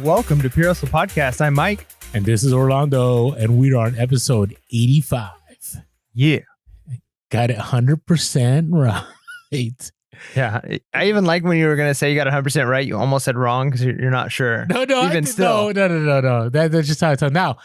Welcome to Pure Hustle Podcast. I'm Mike. And this is Orlando, and we are on episode 85. Yeah. Got it 100% right. Yeah. I even like when you were going to say you got 100% right. You almost said wrong because you're not sure. No. Still. No. That's just how it's done. Now,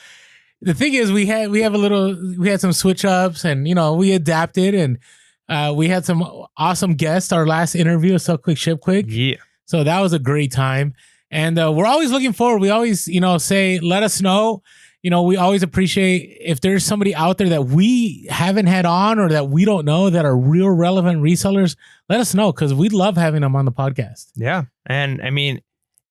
the thing is, we had some switch ups, and we adapted, and we had some awesome guests. Our last interview, So Quick Ship Quick. Yeah. So that was a great time. And we're always looking forward. We always, say, let us know. We always appreciate if there's somebody out there that we haven't had on or that we don't know that are real relevant resellers. Let us know, because we'd love having them on the podcast. Yeah. And I mean,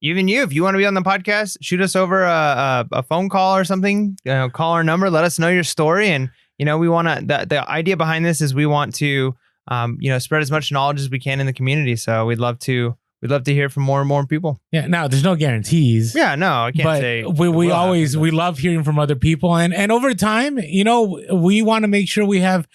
even you, if you want to be on the podcast, shoot us over a phone call or something. Call our number. Let us know your story. And, we want to, the idea behind this is we want to, spread as much knowledge as we can in the community. So we'd love to hear from more and more people. Yeah. Now, there's no guarantees. Yeah, no, I can't say. We love hearing from other people. And over time, we want to make sure we have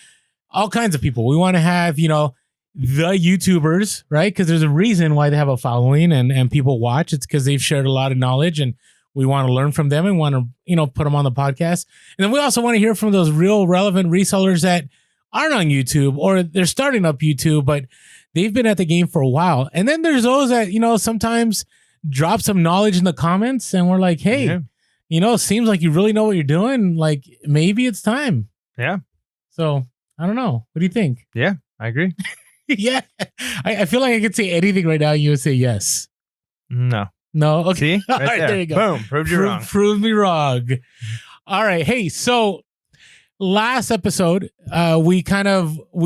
all kinds of people. We want to have, the YouTubers, right? Because there's a reason why they have a following and people watch. It's because they've shared a lot of knowledge, and we want to learn from them and want to, put them on the podcast. And then we also want to hear from those real relevant resellers that aren't on YouTube, or they're starting up YouTube, but they've been at the game for a while. And then there's those that, sometimes drop some knowledge in the comments, and we're like, hey, it seems like you really know what you're doing. Like, maybe it's time. Yeah. So I don't know. What do you think? Yeah, I agree. Yeah. I feel like I could say anything right now. You would say yes. No. Okay. See? Right there you go. Boom. Proved you wrong. Proved me wrong. All right. Hey, so last episode, we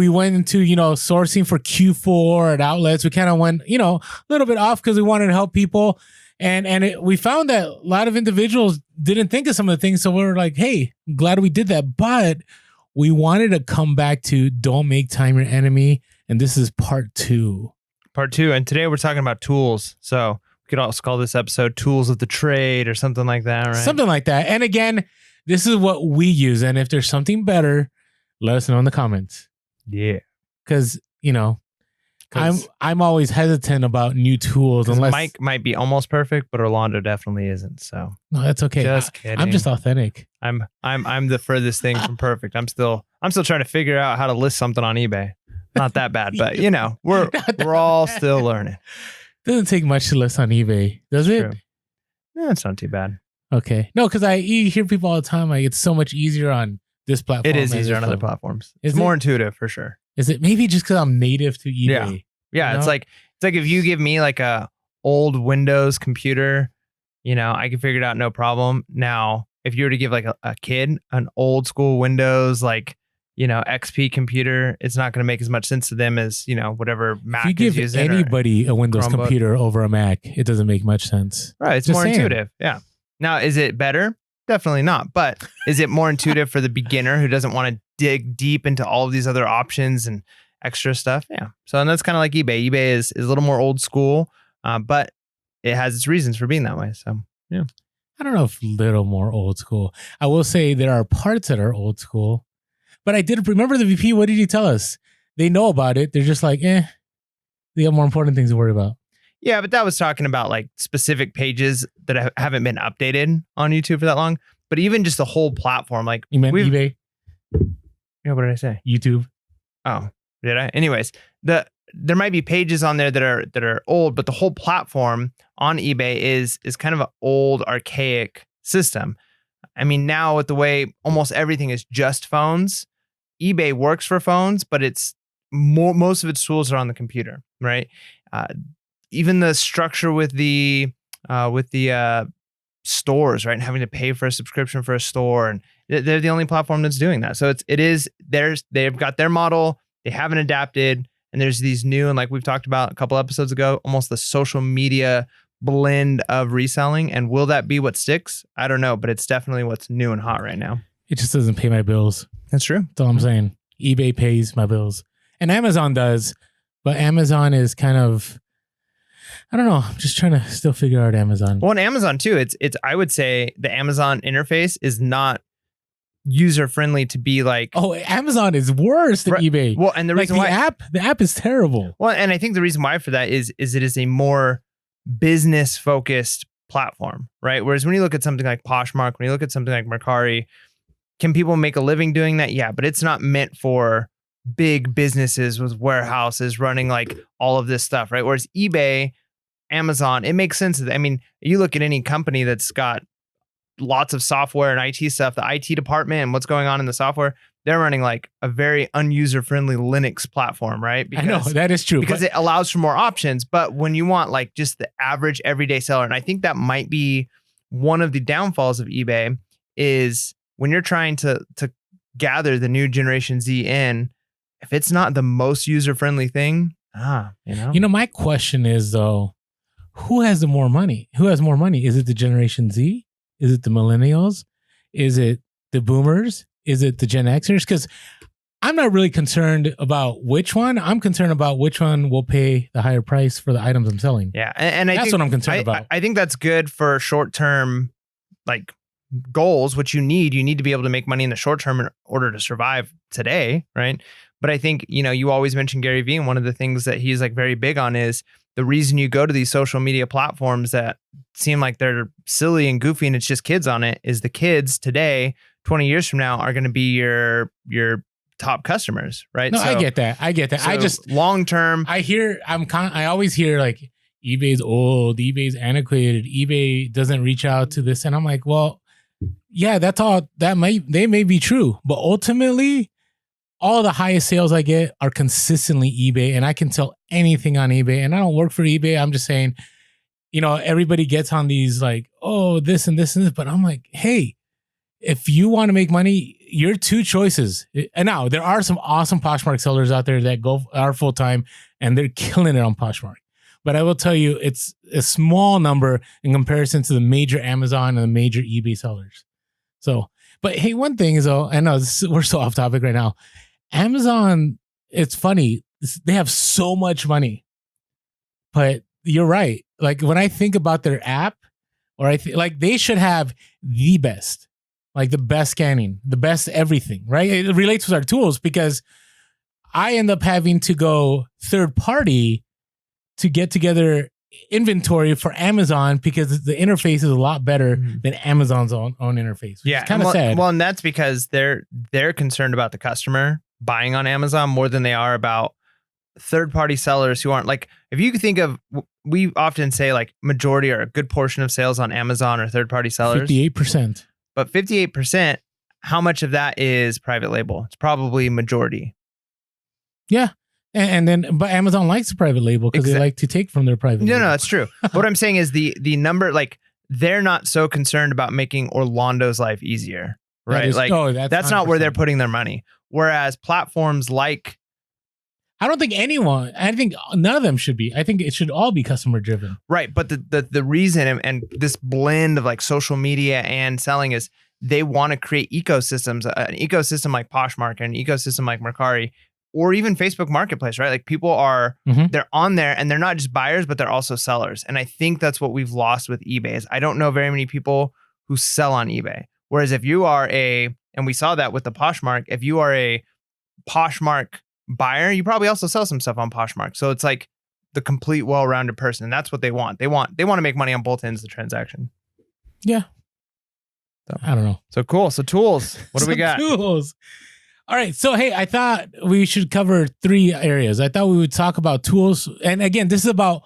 went into, sourcing for Q4 at outlets. We kind of went, a little bit off because we wanted to help people. And we found that a lot of individuals didn't think of some of the things. So we were like, hey, I'm glad we did that. But we wanted to come back to don't make time your enemy. And this is part 2. Part 2. And today we're talking about tools. So we could also call this episode Tools of the Trade or something like that, right? Something like that. And again, this is what we use. And if there's something better, let us know in the comments. Yeah. Because, I'm always hesitant about new tools. Unless Mike might be almost perfect, but Orlando definitely isn't. So no, that's okay. Just kidding. I'm just authentic. I'm the furthest thing from perfect. I'm still trying to figure out how to list something on eBay. Not that bad, but we're all still learning. Doesn't take much to list on eBay, does it? True. Yeah, it's not too bad. Okay. No, because you hear people all the time, like, it's so much easier on this platform. It is easier on other platforms. It's more intuitive for sure. Is it maybe just because I'm native to eBay? Yeah. It's like if you give me like a old Windows computer, I can figure it out no problem. Now, if you were to give like a kid an old school Windows, like, XP computer, it's not going to make as much sense to them as, whatever Mac is using. If you give anybody a Windows Chromebook computer over a Mac, it doesn't make much sense. Right. It's just more intuitive. Yeah. Now, is it better? Definitely not. But is it more intuitive for the beginner who doesn't want to dig deep into all of these other options and extra stuff? Yeah. So, and that's kind of like eBay. eBay is a little more old school, but it has its reasons for being that way. So, yeah. I don't know if little more old school. I will say there are parts that are old school. But I did remember the VP. What did he tell us? They know about it. They're just like, they have more important things to worry about. Yeah, but that was talking about like specific pages that haven't been updated on YouTube for that long. But even just the whole platform, like you meant eBay? Yeah, what did I say? YouTube. Oh, did I? Anyways, there might be pages on there that are old, but the whole platform on eBay is kind of an old, archaic system. I mean, now with the way almost everything is just phones, eBay works for phones, but it's most of its tools are on the computer, right? Even the structure with the stores, right, and having to pay for a subscription for a store, and they're the only platform that's doing that. So they've got their model, they haven't adapted, and there's these new, and like we've talked about a couple episodes ago, almost the social media blend of reselling. And will that be what sticks? I don't know, but it's definitely what's new and hot right now. It just doesn't pay my bills. That's true. That's all I'm saying. eBay pays my bills, and Amazon does, but Amazon is kind of, I don't know. I'm just trying to still figure out Amazon. Well, on Amazon too, it's I would say the Amazon interface is not user friendly to be like. Oh, Amazon is worse than eBay. Well, and the reason why the app is terrible. Well, and I think the reason why for that is it is a more business focused platform, right? Whereas when you look at something like Poshmark, when you look at something like Mercari, can people make a living doing that? Yeah, but it's not meant for big businesses with warehouses running like all of this stuff, right? Whereas eBay, Amazon, it makes sense. I mean, you look at any company that's got lots of software and IT stuff, the IT department and what's going on in the software, they're running like a very unuser-friendly Linux platform, right? I know that is true because it allows for more options. But when you want like just the average everyday seller, and I think that might be one of the downfalls of eBay is when you're trying to gather the new Generation Z in, if it's not the most user-friendly thing, my question is though, who has the more money? Who has more money? Is it the Generation Z? Is it the millennials? Is it the boomers? Is it the Gen Xers? Because I'm not really concerned about which one. I'm concerned about which one will pay the higher price for the items I'm selling. Yeah, and that's what I'm concerned about. I think that's good for short-term like goals, which you need. You need to be able to make money in the short term in order to survive today, right? But I think, you always mention Gary Vee, and one of the things that he's like very big on is the reason you go to these social media platforms that seem like they're silly and goofy and it's just kids on it is the kids today, 20 years from now, are going to be your top customers, right? No, I get that. So I just long term. I always hear like eBay's old, eBay's antiquated, eBay doesn't reach out to this, and I'm like, well, yeah, that's all. They may be true, but ultimately, all the highest sales I get are consistently eBay, and I can sell anything on eBay. And I don't work for eBay. I'm just saying, everybody gets on these like, oh, this and this and this. But I'm like, hey, if you want to make money, your two choices. And now there are some awesome Poshmark sellers out there that are full time and they're killing it on Poshmark. But I will tell you, it's a small number in comparison to the major Amazon and the major eBay sellers. So, but hey, one thing is, though, I know we're so off topic right now. Amazon, it's funny. They have so much money, but you're right. Like when I think about their app, or like they should have the best, like the best scanning, the best everything, right? It relates with our tools because I end up having to go third party to get together inventory for Amazon because the interface is a lot better than Amazon's own interface. Yeah, kind of sad. Well, and that's because they're concerned about the customer buying on Amazon more than they are about third-party sellers who aren't like. If you think of, we often say like majority or a good portion of sales on Amazon or third-party sellers. 58%. But 58%, how much of that is private label? It's probably majority. Yeah. But Amazon likes the private label because they like to take from their private label. No, that's true. What I'm saying is the number, like they're not so concerned about making Orlando's life easier, right? That's not where they're putting their money. Whereas platforms like, I think none of them should be. I think it should all be customer driven. Right. But the reason and this blend of like social media and selling is they want to create ecosystems, an ecosystem like Poshmark, an ecosystem like Mercari, or even Facebook Marketplace, right? Like people are, they're on there and they're not just buyers, but they're also sellers. And I think that's what we've lost with eBay is I don't know very many people who sell on eBay. Whereas if you are and we saw that with the Poshmark, if you are a Poshmark buyer, you probably also sell some stuff on Poshmark. So it's like the complete well-rounded person. And that's what they want. They want to make money on both ends of the transaction. Yeah. So, I don't know. So cool. So tools. What do we got? Tools. All right. So, hey, I thought we should cover 3 areas. I thought we would talk about tools. And again, this is about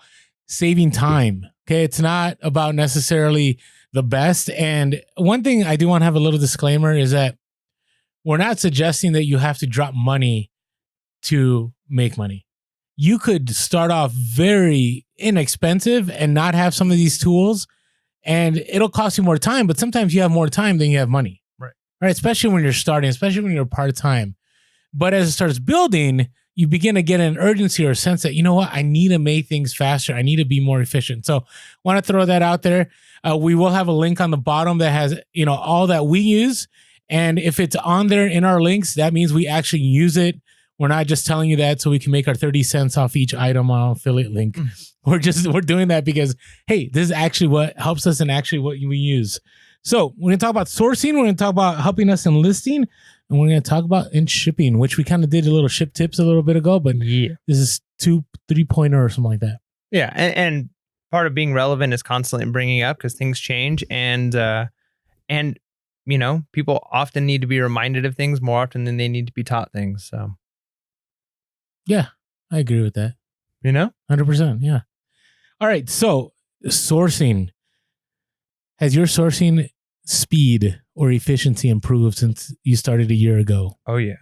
saving time. Okay. It's not about necessarily the best. And one thing I do want to have a little disclaimer is that we're not suggesting that you have to drop money to make money. You could start off very inexpensive and not have some of these tools, and it'll cost you more time, but sometimes you have more time than you have money. Right, especially when you're starting, especially when you're part-time. But as it starts building, you begin to get an urgency or a sense that, you know what, I need to make things faster. I need to be more efficient. So want to throw that out there. We will have a link on the bottom that has, all that we use. And if it's on there in our links, that means we actually use it. We're not just telling you that so we can make our 30 cents off each item on affiliate link. We're doing that because, hey, this is actually what helps us and actually what we use. So we're going to talk about sourcing. We're going to talk about helping us in listing. And we're going to talk about in shipping, which we kind of did a little ship tips a little bit ago. But this is 3.0 or something like that. Yeah. And part of being relevant is constantly bringing up because things change, and you know, people often need to be reminded of things more often than they need to be taught things. So Yeah, I agree with that. you know, 100%. Yeah. All right. So sourcing. Has your sourcing speed or efficiency improved since you started a year ago? oh yeah.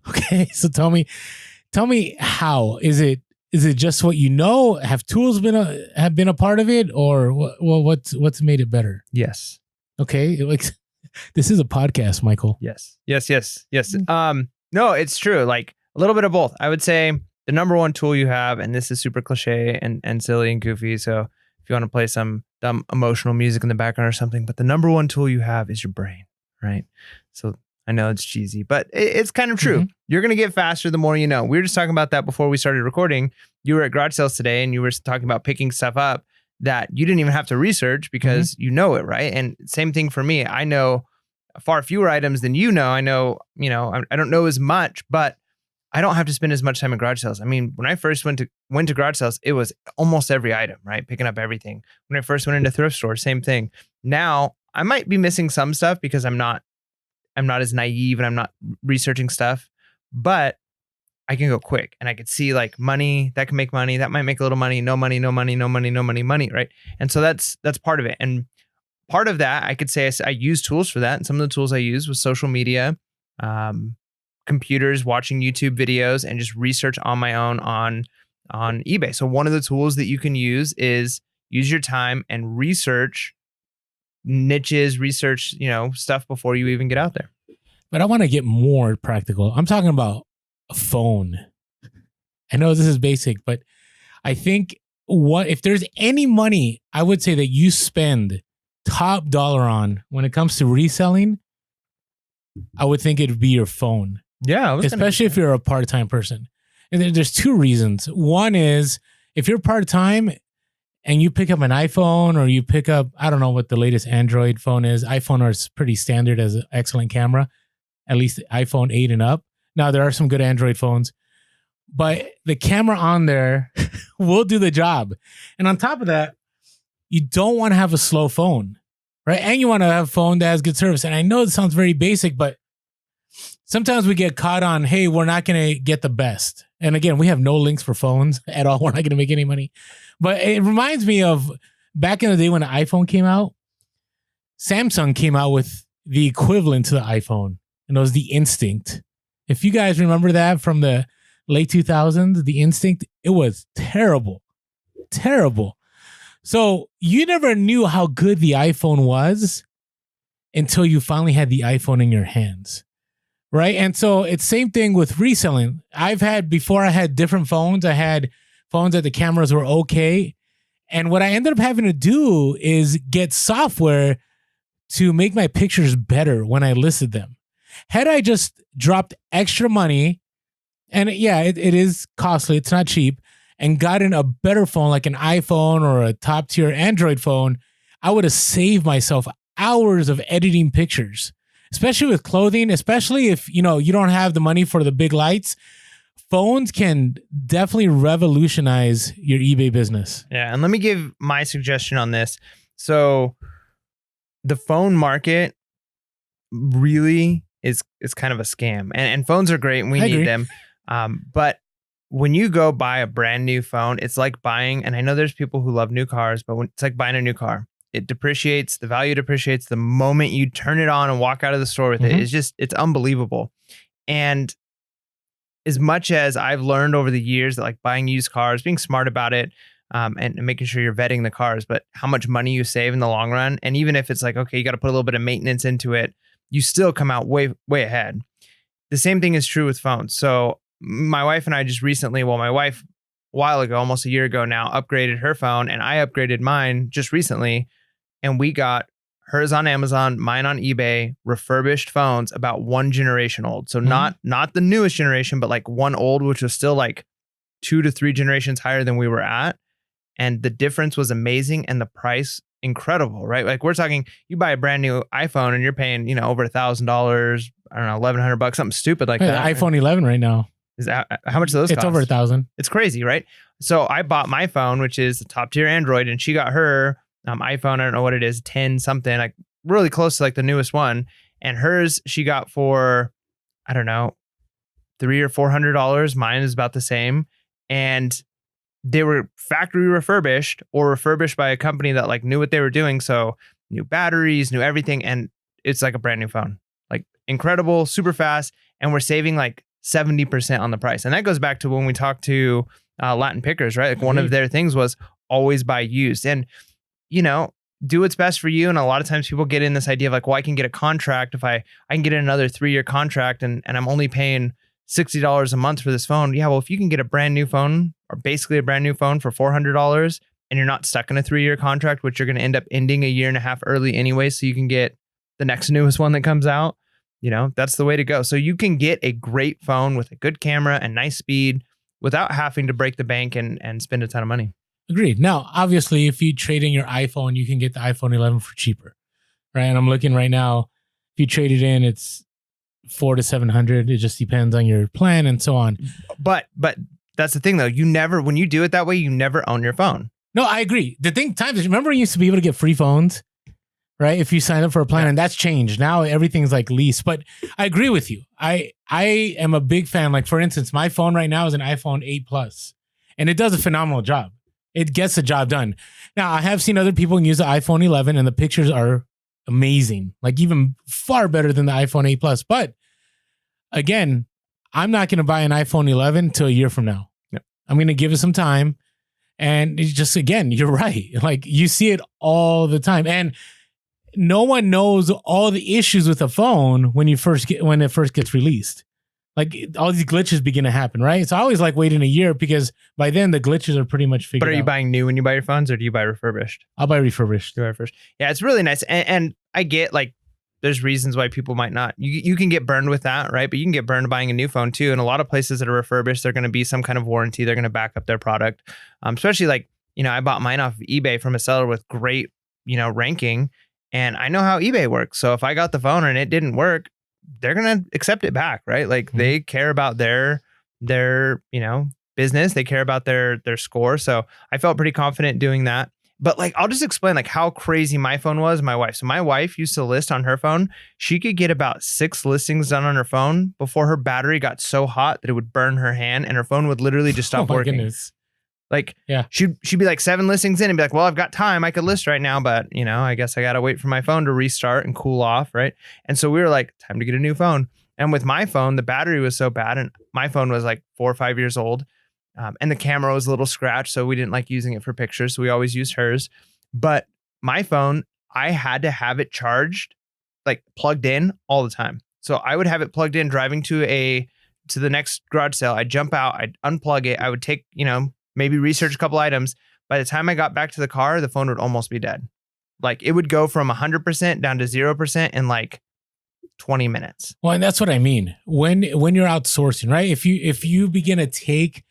Okay. So tell me how. Is it just what you know? Have tools have been a part of it, or what's made it better? Yes. Okay. Like, this is a podcast, Michael. Yes. No, it's true. Like a little bit of both. I would say the number one tool you have, and this is super cliche and silly and goofy. So if you want to play some dumb emotional music in the background or something, but the number one tool you have is your brain, right? So I know it's cheesy, but it's kind of true. You're going to get faster the more you know. We were just talking about that before we started recording. You were at garage sales today and you were talking about picking stuff up that you didn't even have to research because you know it, right? And same thing for me. I know far fewer items than you know. I know, I don't know as much, but I don't have to spend as much time at garage sales. I mean, when I first went to garage sales, it was almost every item, right? Picking up everything. When I first went into thrift stores, same thing. Now I might be missing some stuff because I'm not as naive and I'm not researching stuff, but I can go quick and I could see like money that can make money, that might make a little money, no money, right? And so that's part of it. And part of that, I could say I use tools for that. And some of the tools I use was social media, computers, watching YouTube videos, and just research on my own on eBay. So one of the tools that you can use is use your time and research niches, research, stuff before you even get out there. But I want to get more practical. I'm talking about a phone. I know this is basic, but I think if there's any money, I would say that you spend top dollar on when it comes to reselling, I would think it'd be your phone. Yeah. Especially if you're a part-time person. And there's two reasons. One is if you're part-time and you pick up an iPhone or you pick up, I don't know what the latest Android phone is. iPhone is pretty standard as an excellent camera, at least iPhone 8 and up. Now, there are some good Android phones, but the camera on there will do the job. And on top of that, you don't want to have a slow phone, right? And you want to have a phone that has good service. And I know it sounds very basic, but sometimes we get caught on, hey, we're not going to get the best. And again, we have no links for phones at all. We're not going to make any money. But it reminds me of back in the day when the iPhone came out, Samsung came out with the equivalent to the iPhone, and it was the Instinct. If you guys remember that from the late 2000s, the Instinct, it was terrible. Terrible. So you never knew how good the iPhone was until you finally had the iPhone in your hands. Right. And so it's same thing with reselling. Before I had different phones, I had phones that the cameras were okay. And what I ended up having to do is get software to make my pictures better when I listed them. Had I just dropped extra money, and yeah, it is costly, it's not cheap, and gotten a better phone like an iPhone or a top tier Android phone, I would have saved myself hours of editing pictures. Especially with clothing, especially if, you don't have the money for the big lights, phones can definitely revolutionize your eBay business. Yeah. And let me give my suggestion on this. So the phone market really is kind of a scam, and phones are great and we need them. But when you go buy a brand new phone, it's like buying, and I know there's people who love new cars, but it's like buying a new car. It depreciates, the value depreciates the moment you turn it on and walk out of the store with it. It's unbelievable. And as much as I've learned over the years that like buying used cars, being smart about it, and making sure you're vetting the cars, but how much money you save in the long run. And even if it's like, okay, you got to put a little bit of maintenance into it, you still come out way, way ahead. The same thing is true with phones. So my wife and I just recently, my wife a while ago, almost a year ago now, upgraded her phone, and I upgraded mine just recently. And we got hers on Amazon, mine on eBay, refurbished phones about one generation old. So not the newest generation, but like one old, which was still like 2 to 3 generations higher than we were at. And the difference was amazing, and the price incredible, right? Like we're talking, you buy a brand new iPhone and you're paying, over $1,000, I don't know, $1,100, something stupid like that. iPhone 11 right now. Is that how much do those It's cost? over 1,000. It's crazy, right? So I bought my phone, which is the top tier Android, and she got her iPhone. I don't know what it is, 10 something, like really close to like the newest one. And hers, she got for, I don't know, $300 or $400. Mine is about the same. And they were factory refurbished or refurbished by a company that like knew what they were doing. So new batteries, new everything. And it's like a brand new phone, like incredible, super fast. And we're saving like 70% on the price. And that goes back to when we talked to Latin Pickers, right? Like one of their things was always buy used. And, you know, do what's best for you. And a lot of times people get in this idea of like, well, I can get a contract if I can get another 3-year contract and I'm only paying $60 a month for this phone. Yeah, well, if you can get a brand new phone or basically a brand new phone for $400 and you're not stuck in a 3-year contract, which you're going to end up ending 1.5 years early anyway, so you can get the next newest one that comes out, you know, that's the way to go. So you can get a great phone with a good camera and nice speed without having to break the bank and spend a ton of money. Agreed. Now, obviously, if you trade in your iPhone, you can get the iPhone 11 for cheaper, right? And I'm looking right now. If you trade it in, it's $400 to $700. It just depends on your plan and so on. But that's the thing, though. You never, when you do it that way, you never own your phone. No, I agree. The thing, times, remember, you used to be able to get free phones, right? If you sign up for a plan, and that's changed. Now everything's like lease. But I agree with you. I am a big fan. Like, for instance, my phone right now is an iPhone 8 Plus, and it does a phenomenal job. It gets the job done. Now, I have seen other people use the iPhone 11, and the pictures are amazing, like even far better than the iPhone 8 Plus. But again, I'm not going to buy an iPhone 11 until a year from now. Yep. I'm going to give it some time. And it's just, again, you're right. Like, you see it all the time. And no one knows all the issues with a phone when it first gets released. Like, all these glitches begin to happen, right? So I always like waiting a year because by then the glitches are pretty much figured out. But are you buying new when you buy your phones or do you buy refurbished? I'll buy refurbished. You buy refurbished. Yeah, it's really nice. And I get like, there's reasons why people might not. You can get burned with that, right? But you can get burned buying a new phone too. And a lot of places that are refurbished, they're going to be some kind of warranty. They're going to back up their product. Especially like, you know, I bought mine off of eBay from a seller with great, you know, ranking. And I know how eBay works. So if I got the phone and it didn't work, they're going to accept it back, right? Like they care about their, you know, business. They care about their score. So I felt pretty confident doing that. But like, I'll just explain like how crazy my phone was. My wife. So my wife used to list on her phone. She could get about 6 listings done on her phone before her battery got so hot that it would burn her hand and her phone would literally just stop working. Goodness. Like, yeah, she'd be like 7 listings in and be like, well, I've got time. I could list right now, but you know, I guess I got to wait for my phone to restart and cool off. Right. And so we were like, time to get a new phone. And with my phone, the battery was so bad. And my phone was like 4 or 5 years old. And the camera was a little scratched. So we didn't like using it for pictures. So we always used hers. But my phone, I had to have it charged, like plugged in all the time. So I would have it plugged in driving to the next garage sale. I'd jump out, I'd unplug it. I would take, you know, maybe research a couple items. By the time I got back to the car, the phone would almost be dead. Like it would go from 100% down to 0% in like 20 minutes. Well, and that's what I mean. When you're outsourcing, right? If you begin to take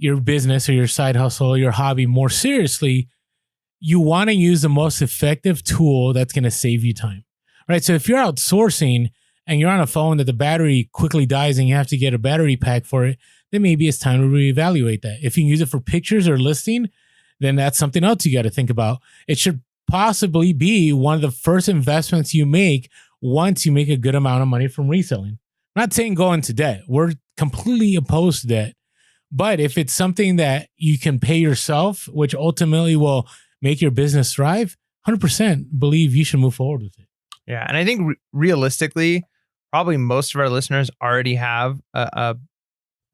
your business or your side hustle or your hobby more seriously, you want to use the most effective tool that's going to save you time, right? So if you're outsourcing and you're on a phone that the battery quickly dies and you have to get a battery pack for it, then maybe it's time to reevaluate that. If you can use it for pictures or listing, then that's something else you got to think about. It should possibly be one of the first investments you make once you make a good amount of money from reselling. I'm not saying go into debt. We're completely opposed to debt. But if it's something that you can pay yourself, which ultimately will make your business thrive, 100% believe you should move forward with it. Yeah. And I think realistically, probably most of our listeners already have a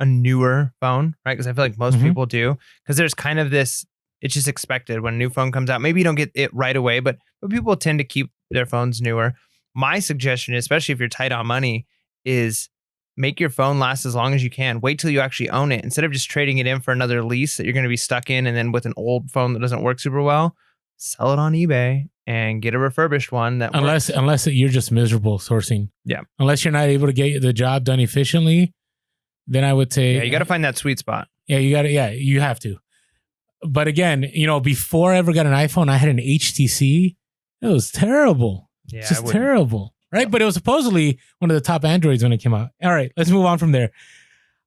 newer phone, right? Because I feel like most people do. Because there's kind of this, it's just expected when a new phone comes out. Maybe you don't get it right away, but people tend to keep their phones newer. My suggestion, especially if you're tight on money, is make your phone last as long as you can. Wait till you actually own it. Instead of just trading it in for another lease that you're going to be stuck in, and then with an old phone that doesn't work super well, sell it on eBay and get a refurbished one that unless you're just miserable sourcing. Yeah. Unless you're not able to get the job done efficiently, then I would say, yeah, you got to find that sweet spot. Yeah, you have to. But again, you know, before I ever got an iPhone, I had an HTC. It was terrible. Yeah, just terrible. Right. But it was supposedly one of the top Androids when it came out. All right, let's move on from there.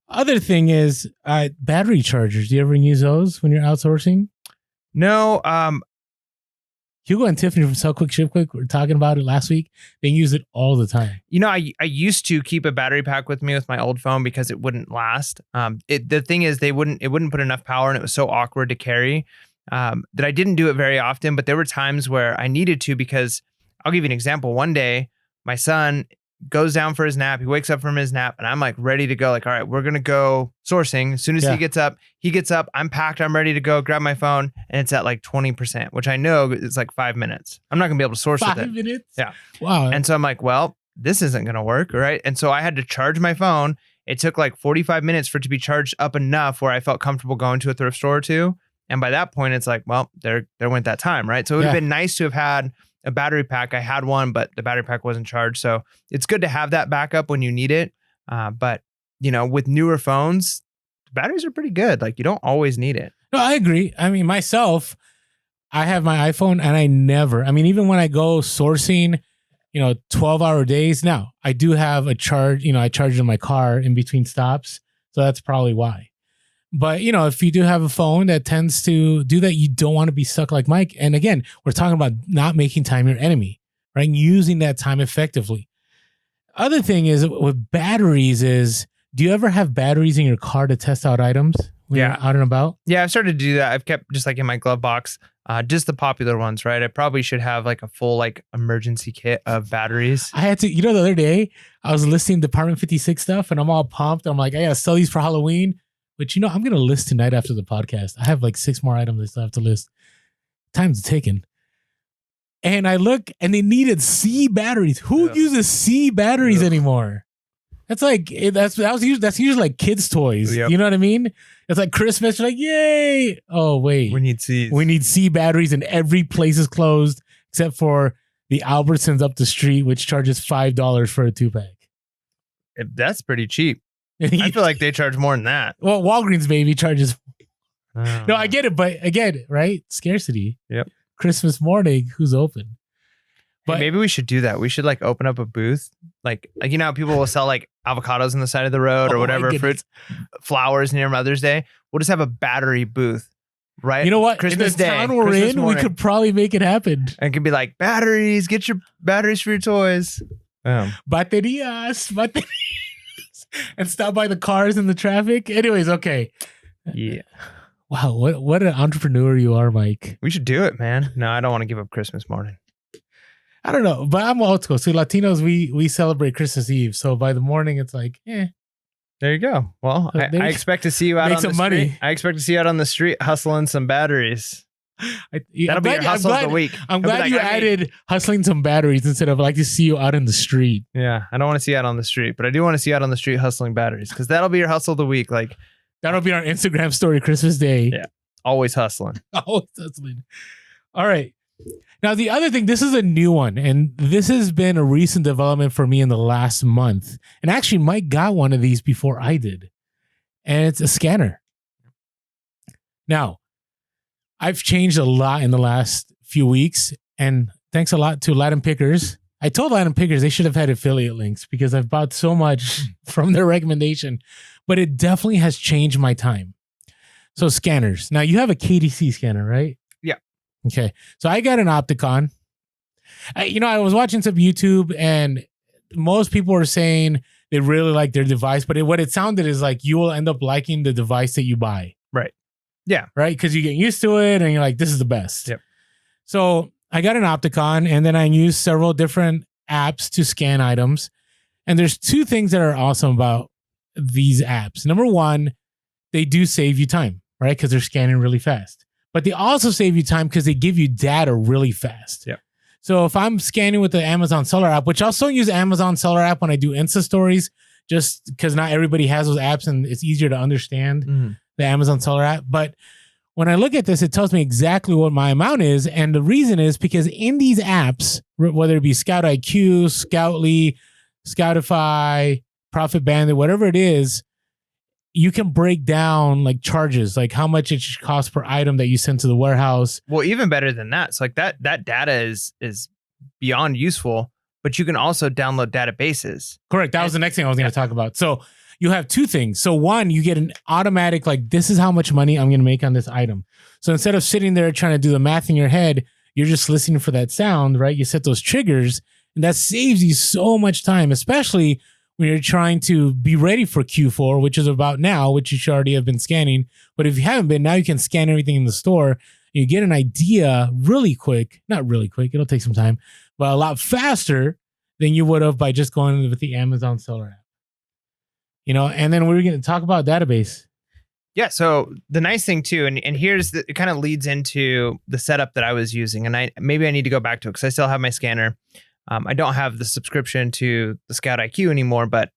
Other thing is battery chargers. Do you ever use those when you're outsourcing? No, Hugo and Tiffany from Sell Quick Ship Quick were talking about it last week. They use it all the time. you know, I used to keep a battery pack with me with my old phone because it wouldn't last. The thing is, it wouldn't put enough power, and it was so awkward to carry that I didn't do it very often. But there were times where I needed to, because I'll give you an example. One day, my son goes down for his nap. He wakes up from his nap, and I'm like ready to go. Like, all right, we're gonna go sourcing. As soon as he gets up. I'm packed. I'm ready to go. Grab my phone, and it's at like 20%, which I know is like 5 minutes. I'm not gonna be able to source with it. 5 minutes? Yeah. Wow. And so I'm like, well, this isn't gonna work, right? And so I had to charge my phone. It took like 45 minutes for it to be charged up enough where I felt comfortable going to a thrift store or two. And by that point, it's like, well, there went that time, right? So it would have been nice to have had a battery pack. I had one, but the battery pack wasn't charged. So it's good to have that backup when you need it. But you know, with newer phones, the batteries are pretty good. Like, you don't always need it. No, I agree. I mean, myself, I have my iPhone and even when I go sourcing, 12-hour days now, I do have a charge, I charge in my car in between stops. So that's probably why. But, if you do have a phone that tends to do that, you don't want to be stuck like Mike. And again, we're talking about not making time your enemy, right? And using that time effectively. Other thing is with batteries is, do you ever have batteries in your car to test out items when you're out and about? Yeah, I've started to do that. I've kept just like in my glove box, just the popular ones, right? I probably should have like a full like emergency kit of batteries. I had to, the other day, I was listing Department 56 stuff and I'm all pumped. I'm like, I gotta sell these for Halloween. But I'm going to list tonight after the podcast. I have like 6 more items I still have to list. Time's ticking. And I look and they needed C batteries. Who uses C batteries anymore? That's like, that's usually like kids' toys. Yep. You know what I mean? It's like Christmas. You're like, yay. Oh, wait. We need C's. We need C batteries and every place is closed except for the Albertsons up the street, which charges $5 for a 2-pack. That's pretty cheap. I feel like they charge more than that. Well, Walgreens maybe charges. No, I get it, but again, right? Scarcity. Yep. Christmas morning, who's open? But hey, maybe we should do that. We should like open up a booth, like how people will sell like avocados on the side of the road or whatever, fruits, flowers near Mother's Day. We'll just have a battery booth, right? You know what? Christmas in the Day, town we're Christmas in, morning. we could probably make it happen. And it could be like batteries. Get your batteries for your toys. Baterías. And stop by the cars in the traffic. Anyways, okay. Yeah. Wow, what an entrepreneur you are, Mike. We should do it, man. No, I don't want to give up Christmas morning. I don't know, but I'm old school. So Latinos, we celebrate Christmas Eve. So by the morning, it's like, There you go. Well, I expect to see you out on the street. I expect to see you out on the street hustling some batteries. That'll be your hustle of the week. I'm glad you added hustling some batteries instead of like to see you out in the street. Yeah, I don't want to see you out on the street, but I do want to see you out on the street hustling batteries because that'll be your hustle of the week. Like that'll be our Instagram story Christmas Day. Yeah, always hustling. Always hustling. All right. Now the other thing, this is a new one, and this has been a recent development for me in the last month. And actually, Mike got one of these before I did, and it's a scanner. Now, I've changed a lot in the last few weeks, and thanks a lot to Latin Pickers. I told Latin Pickers they should have had affiliate links because I've bought so much from their recommendation, but it definitely has changed my time. So scanners. Now you have a KDC scanner, right? Yeah. Okay. So I got an Opticon. I was watching some YouTube and most people were saying they really like their device, but what it sounded is like you will end up liking the device that you buy. Right. Yeah. Right. Because you get used to it and you're like, this is the best. Yep. So I got an Opticon and then I used several different apps to scan items. And there's 2 things that are awesome about these apps. Number one, they do save you time, right? Because they're scanning really fast. But they also save you time because they give you data really fast. Yeah. So if I'm scanning with the Amazon Seller app, which I also use Amazon Seller app when I do Insta stories, just because not everybody has those apps and it's easier to understand the Amazon Seller app. But when I look at this, it tells me exactly what my amount is. And the reason is because in these apps, whether it be Scout IQ, Scoutly, Scoutify, Profit Bandit, whatever it is, you can break down like charges, like how much it should cost per item that you send to the warehouse. Well, even better than that. So like that data is beyond useful, but you can also download databases. Correct. That was the next thing I was going to talk about. So you have two things. So one, you get an automatic, like, this is how much money I'm going to make on this item. So instead of sitting there trying to do the math in your head, you're just listening for that sound, right? You set those triggers, and that saves you so much time, especially when you're trying to be ready for Q4, which is about now, which you should already have been scanning. But if you haven't been, now you can scan everything in the store. And you get an idea really quick, not really quick, it'll take some time, but a lot faster than you would have by just going with the Amazon seller app. And then we're going to talk about database. Yeah. So the nice thing too, and here's it kind of leads into the setup that I was using, and I need to go back to it because I still have my scanner. I don't have the subscription to the Scout IQ anymore, but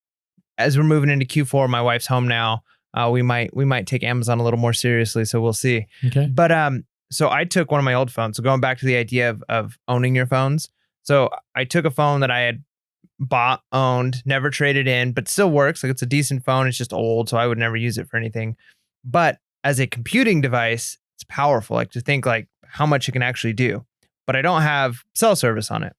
as we're moving into Q4, my wife's home now. We might take Amazon a little more seriously, so we'll see. Okay. But so I took one of my old phones. So going back to the idea of owning your phones. So I took a phone that I had bought, owned, never traded in, but still works. Like, it's a decent phone. It's just old, so I would never use it for anything. But as a computing device, it's powerful. Like, to think like how much it can actually do. But I don't have cell service on it,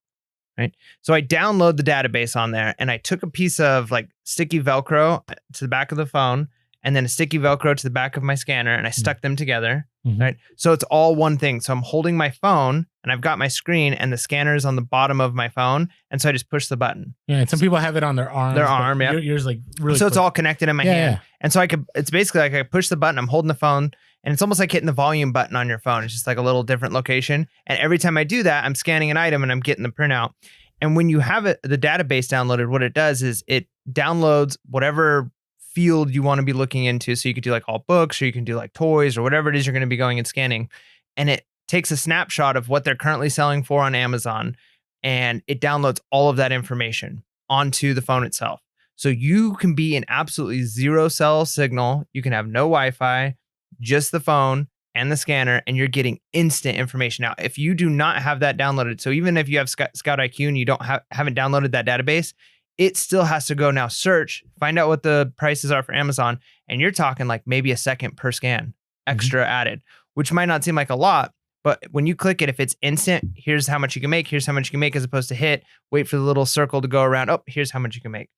right? So I download the database on there, and I took a piece of like sticky Velcro to the back of the phone, and then a sticky Velcro to the back of my scanner, and I stuck them together, right? So it's all one thing. So I'm holding my phone, and I've got my screen, and the scanner is on the bottom of my phone, and so I just push the button. Yeah, and some people have it on their arm. Yeah. Yours like really. So quick. it's all connected in my hand, and so it's basically like I push the button, I'm holding the phone, and it's almost like hitting the volume button on your phone. It's just like a little different location, and every time I do that, I'm scanning an item, and I'm getting the printout. And when you have the database downloaded, what it does is it downloads whatever field you want to be looking into. So you could do like all books, or you can do like toys, or whatever it is you're going to be going and scanning. And it takes a snapshot of what they're currently selling for on Amazon, and it downloads all of that information onto the phone itself. So you can be in absolutely zero cell signal. You can have no Wi-Fi, just the phone and the scanner, and you're getting instant information. Now, if you do not have that downloaded, so even if you have Scout IQ and you haven't downloaded that database, it still has to go now search, find out what the prices are for Amazon, and you're talking like maybe a second per scan extra added, which might not seem like a lot, but when you click it, if it's instant, here's how much you can make, here's how much you can make, as opposed to wait for the little circle to go around, oh, here's how much you can make.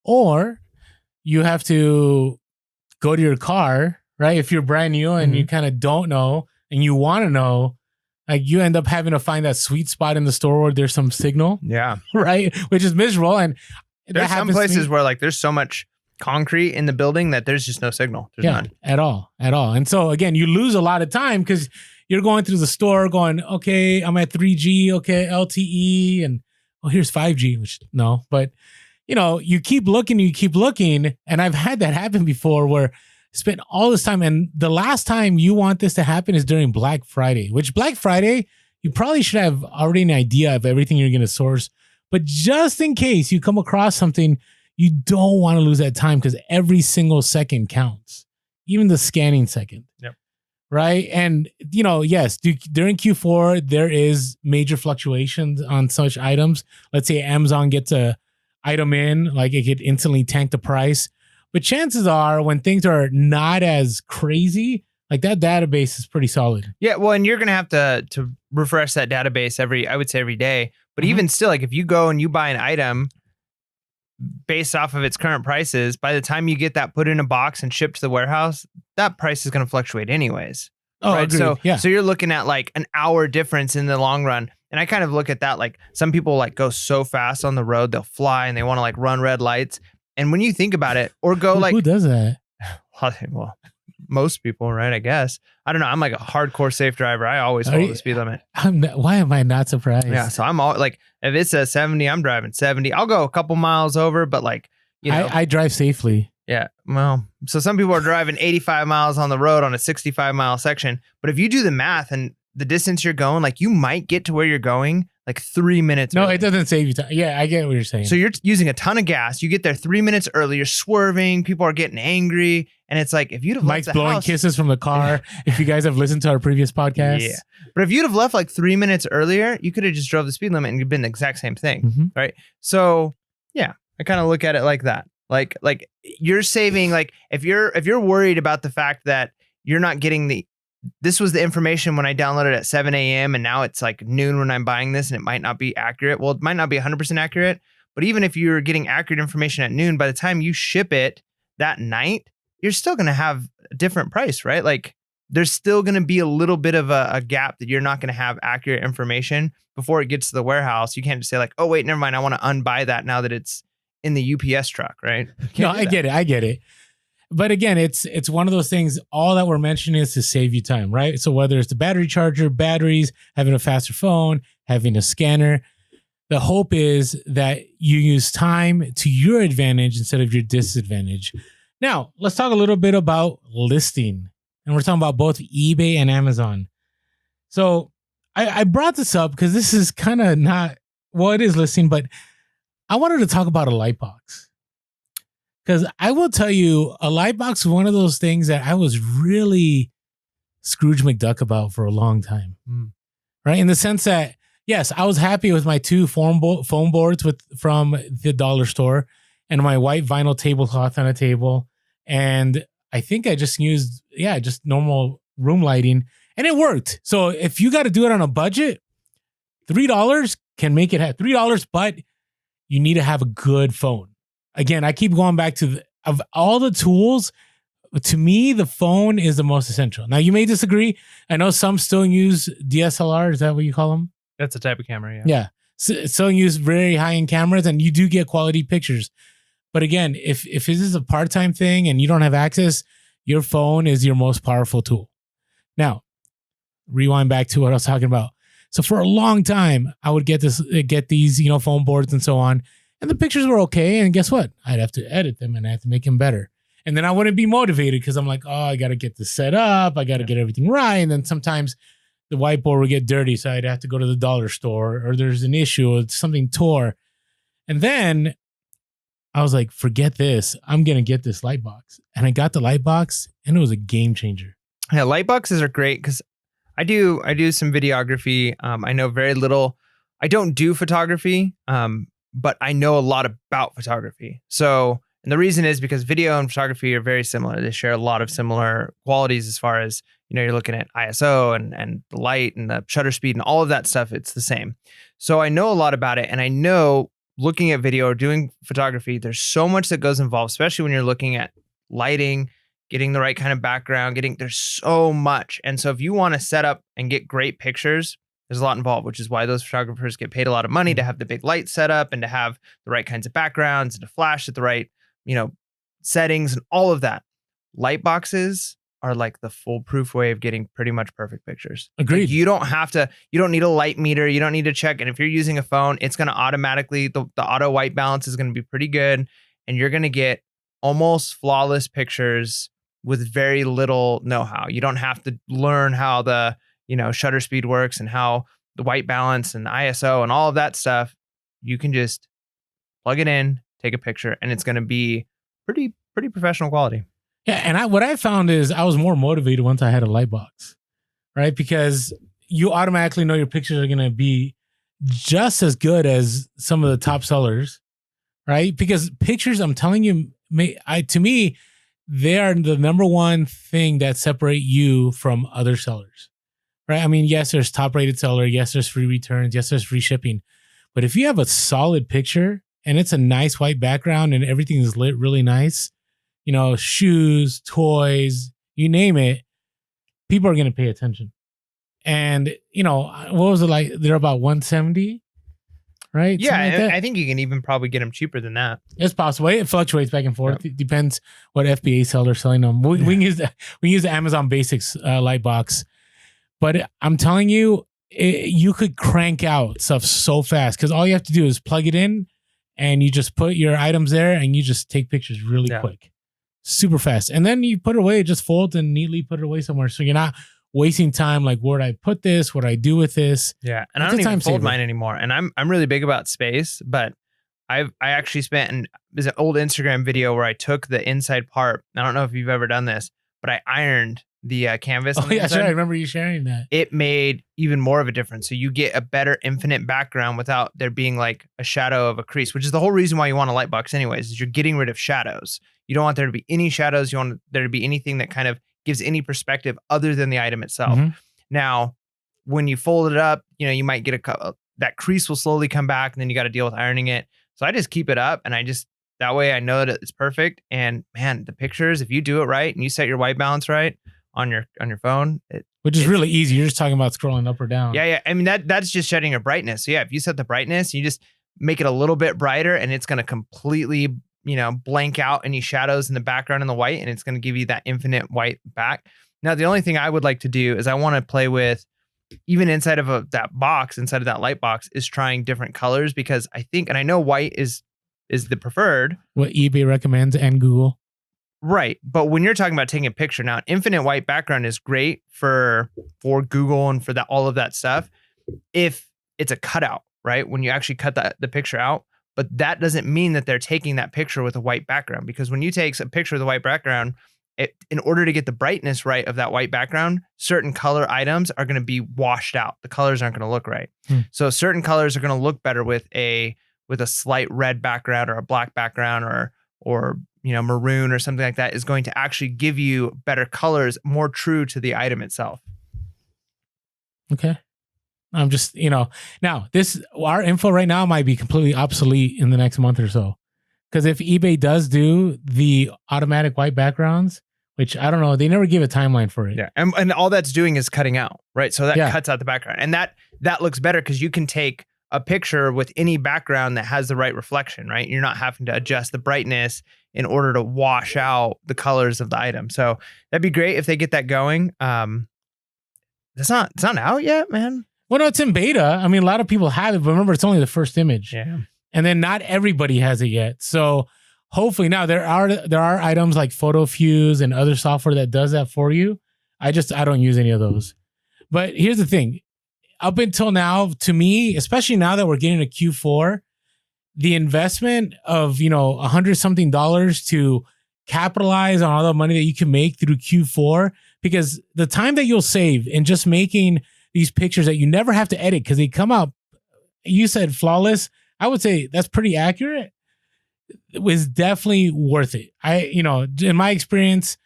Or you have to go to your car, right? If you're brand new and you kind of don't know and you want to know, like, you end up having to find that sweet spot in the store where there's some signal. Yeah. Right. Which is miserable. And there's some places where like there's so much concrete in the building that there's just no signal. There's none. At all. And so again, you lose a lot of time because you're going through the store going, okay, I'm at 3G, okay, LTE, and here's 5G, which no, but you keep looking, and I've had that happen before where I spent all this time, and the last time you want this to happen is during Black Friday, which Black Friday, you probably should have already an idea of everything you're going to source, but just in case you come across something, you don't want to lose that time because every single second counts, even the scanning second. Yep. Right. And, yes, during Q4, there is major fluctuations on such items. Let's say Amazon gets a item in, like it could instantly tank the price. But chances are when things are not as crazy, like that database is pretty solid. Yeah. Well, and you're going to have to refresh that database every day. But even still, like if you go and you buy an item based off of its current prices, by the time you get that put in a box and shipped to the warehouse, that price is going to fluctuate anyways. Oh, right. Agreed. So you're looking at like an hour difference in the long run. And I kind of look at that like some people like go so fast on the road, they'll fly and they want to like run red lights. And when you think about it, or go who does that? Well, most people, right? I guess. I don't know. I'm like a hardcore safe driver. I always follow the speed limit. Why am I not surprised? Yeah. So I'm all like, if it says 70, I'm driving 70. I'll go a couple miles over, but like, I drive safely. Yeah. Well, so some people are driving 85 miles on the road on a 65-mile section. But if you do the math and the distance you're going, like you might get to where you're going like 3 minutes No, early. it doesn't save you time. Yeah, I get what you're saying. So you're using a ton of gas. You get there 3 minutes early. You're swerving. People are getting angry. And it's like, if you'd have Mike's left the blowing house, kisses from the car. If you guys have listened to our previous podcast. Yeah. But if you'd have left like 3 minutes earlier, you could have just drove the speed limit and you'd been the exact same thing. Right. So yeah, I kind of look at it like that. Like you're saving, like if you're worried about the fact that you're not getting this was the information when I downloaded at 7 a.m. and now it's like noon when I'm buying this and it might not be accurate. Well, it might not be 100% accurate, but even if you're getting accurate information at noon, by the time you ship it that night, you're still going to have a different price, right? Like there's still going to be a little bit of a gap that you're not going to have accurate information before it gets to the warehouse. You can't just say like, oh, wait, never mind. I want to unbuy that now that it's in the UPS truck, right? No, I get it. But again, it's one of those things. All that we're mentioning is to save you time, right? So whether it's the battery charger, batteries, having a faster phone, having a scanner, the hope is that you use time to your advantage instead of your disadvantage. Now, let's talk a little bit about listing. And we're talking about both eBay and Amazon. So I brought this up because this is kind of not, well, it is listing, but I wanted to talk about a light box. Because I will tell you, a light box is one of those things that I was really Scrooge McDuck about for a long time. Right? In the sense that, yes, I was happy with my 2 foam boards from the dollar store and my white vinyl tablecloth on a table. And I think I just used, just normal room lighting. And it worked. So if you got to do it on a budget, $3 can make it have $3, but you need to have a good phone. Again, I keep going back to of all the tools, to me, the phone is the most essential. Now, you may disagree. I know some still use DSLR. Is that what you call them? That's a type of camera, yeah. Yeah. Still use very high-end cameras, and you do get quality pictures. But again, if this is a part-time thing and you don't have access, your phone is your most powerful tool. Now, rewind back to what I was talking about. So for a long time, I would get these, foam boards and so on, and the pictures were okay. And guess what? I'd have to edit them and I have to make them better. And then I wouldn't be motivated because I'm like, oh, I got to get this set up. I got to get everything right. And then sometimes the whiteboard would get dirty, so I'd have to go to the dollar store, or there's an issue or something tore. And then I was like, forget this. I'm going to get this light box. And I got the light box, and it was a game changer. Yeah, light boxes are great because I do some videography. I know very little. I don't do photography, but I know a lot about photography. So, and the reason is because video and photography are very similar. They share a lot of similar qualities as far as, you're looking at ISO and the light and the shutter speed and all of that stuff. It's the same. So I know a lot about it. And I know looking at video or doing photography, there's so much that goes involved, especially when you're looking at lighting, getting the right kind of background, there's so much. And so if you want to set up and get great pictures, there's a lot involved, which is why those photographers get paid a lot of money to have the big light set up and to have the right kinds of backgrounds and to flash at the right, settings and all of that. Light boxes are like the foolproof way of getting pretty much perfect pictures. Agreed. Like you don't need a light meter. You don't need to check. And if you're using a phone, it's going to automatically, the auto white balance is going to be pretty good. And you're going to get almost flawless pictures with very little know-how. You don't have to learn how the, shutter speed works and how the white balance and ISO and all of that stuff. You can just plug it in, take a picture, and it's going to be pretty professional quality. Yeah, and what I found is I was more motivated once I had a light box, right? Because you automatically know your pictures are going to be just as good as some of the top sellers, right? Because pictures, I'm telling you, to me, they are the number one thing that separate you from other sellers, right? I mean, yes, there's top rated seller. Yes, there's free returns. Yes, there's free shipping. But if you have a solid picture and it's a nice white background and everything is lit really nice, shoes, toys, you name it, people are going to pay attention. And, what was it like? They're about 170, right? Yeah, like I think you can even probably get them cheaper than that. It's possible. It fluctuates back and forth. Yep. It depends what FBA seller's selling them. We can use the Amazon Basics light box. But I'm telling you, you could crank out stuff so fast because all you have to do is plug it in and you just put your items there and you just take pictures really quick. Super fast. And then you put it away, just fold and neatly put it away somewhere. So you're not wasting time like, where'd I put this? What'd I do with this? Yeah. And I don't even fold mine anymore. And I'm really big about space, but I actually there's an old Instagram video where I took the inside part. I don't know if you've ever done this, but I ironed the canvas. Oh, yeah, sure. I remember you sharing that. It made even more of a difference. So you get a better infinite background without there being like a shadow of a crease, which is the whole reason why you want a light box anyways, is you're getting rid of shadows. You don't want there to be any shadows. You want there to be anything that kind of gives any perspective other than the item itself. Mm-hmm. Now, when you fold it up, you might get that crease will slowly come back and then you got to deal with ironing it. So I just keep it up and I just That way I know that it's perfect. And man, the pictures, if you do it right and you set your white balance right on your phone, which is really easy. You're just talking about scrolling up or down. Yeah. I mean, that's just setting your brightness. So yeah, if you set the brightness, you just make it a little bit brighter and it's going to completely, blank out any shadows in the background in the white, and it's going to give you that infinite white back. Now, the only thing I would like to do is I want to play with, even inside of that box, inside of that light box, is trying different colors, because I think, and I know white is the preferred. What eBay recommends and Google. Right. But when you're talking about taking a picture now, an infinite white background is great for Google and for that, all of that stuff, if it's a cutout, right? When you actually cut the picture out. But that doesn't mean that they're taking that picture with a white background, because when you take a picture with a white background, in order to get the brightness right of that white background, certain color items are going to be washed out. The colors aren't going to look right. So certain colors are going to look better with a slight red background or a black background or maroon or something like that, is going to actually give you better colors, more true to the item itself. Okay. I'm just, now our info right now might be completely obsolete in the next month or so. Because if eBay does do the automatic white backgrounds, which I don't know, they never give a timeline for it. Yeah. And all that's doing is cutting out, right? So that cuts out the background. And that looks better because you can take a picture with any background that has the right reflection, right? You're not having to adjust the brightness in order to wash out the colors of the item. So that'd be great if they get that going. It's not out yet, man. Well, no, it's in beta. I mean, a lot of people have it, but remember, it's only the first image. Yeah. And then not everybody has it yet. So hopefully now there are items like PhotoFuse and other software that does that for you. I don't use any of those. But here's the thing. Up until now, to me, especially now that we're getting to Q4, the investment of, $100-something to capitalize on all the money that you can make through Q4, because the time that you'll save in just making these pictures that you never have to edit because they come out, you said flawless. I would say that's pretty accurate. It was definitely worth it. In my experience,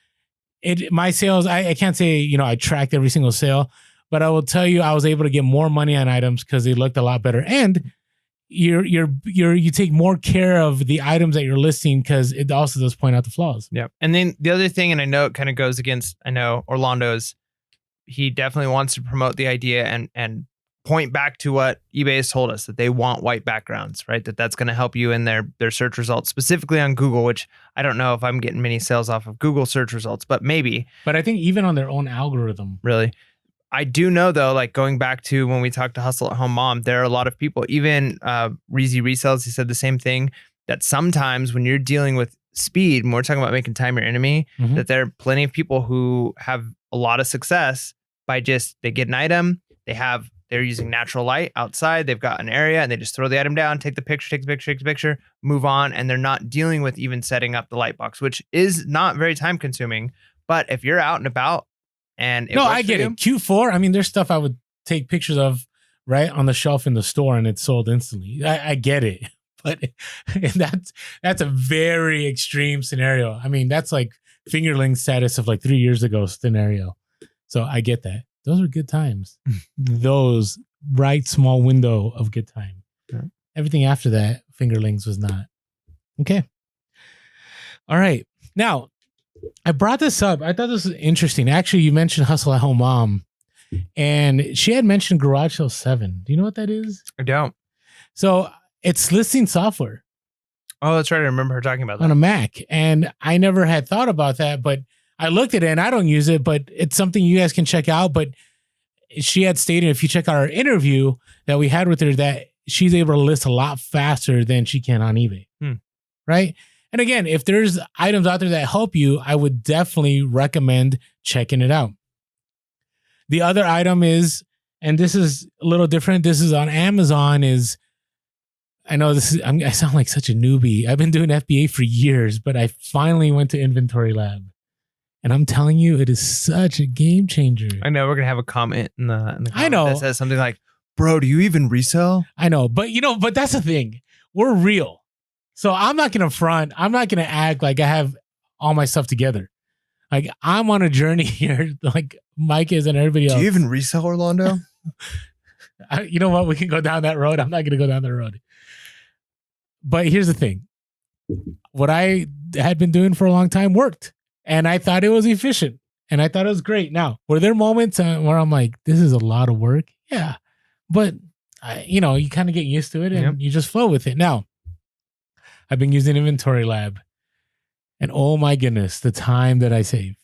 my sales, I can't say, I tracked every single sale, but I will tell you, I was able to get more money on items because they looked a lot better. And you take more care of the items that you're listing because it also does point out the flaws. Yeah. And then the other thing, and I know it kind of goes against, Orlando's, he definitely wants to promote the idea and point back to what eBay has told us, that they want white backgrounds, right? That's going to help you in their search results, specifically on Google, which I don't know if I'm getting many sales off of Google search results, but maybe. But I think even on their own algorithm. Really? I do know, though, like going back to when we talked to Hustle at Home Mom, there are a lot of people, even Reezy Resells, he said the same thing, that sometimes when you're dealing with speed, when we're talking about making time your enemy, that there are plenty of people who have a lot of success by they get an item, they're using natural light outside, they've got an area, and they just throw the item down, take the picture, move on, and they're not dealing with even setting up the light box, which is not very time consuming. But if you're out and about, and I get it. Q4, I mean, there's stuff I would take pictures of right on the shelf in the store and it's sold instantly. I get it. But that's a very extreme scenario. I mean, that's like fingerling status of like 3 years ago scenario. So I get that. Those are good times. Those bright small window of good time. Yeah. Everything after that, fingerlings was not. Okay. All right. Now, I brought this up. I thought this was interesting. Actually, you mentioned Hustle at Home Mom, and she had mentioned Garage Sale 7. Do you know what that is? I don't. So it's listing software. Oh, that's right. I remember her talking about that. On a Mac. And I never had thought about that, but I looked at it and I don't use it, but it's something you guys can check out. But she had stated, if you check out our interview that we had with her, that she's able to list a lot faster than she can on eBay. Right? And again, if there's items out there that help you, I would definitely recommend checking it out. The other item is, and this is a little different, this is on Amazon, I know I sound like such a newbie. I've been doing FBA for years, but I finally went to Inventory Lab. And I'm telling you, it is such a game changer. I know we're going to have a comment in the comment I know. that says something like, bro, do you even resell? I know, but but that's the thing. We're real. So I'm not going to front. I'm not going to act like I have all my stuff together. Like I'm on a journey here, like Mike is and everybody else. Do you even resell, Orlando? You know what? We can go down that road. I'm not going to go down that road. But here's the thing. what I had been doing for a long time worked. And I thought it was efficient. And I thought it was great. Now, were there moments where I'm like, this is a lot of work? Yeah. But, you kind of get used to it and you just flow with it. Now, I've been using Inventory Lab. And oh my goodness, the time that I save.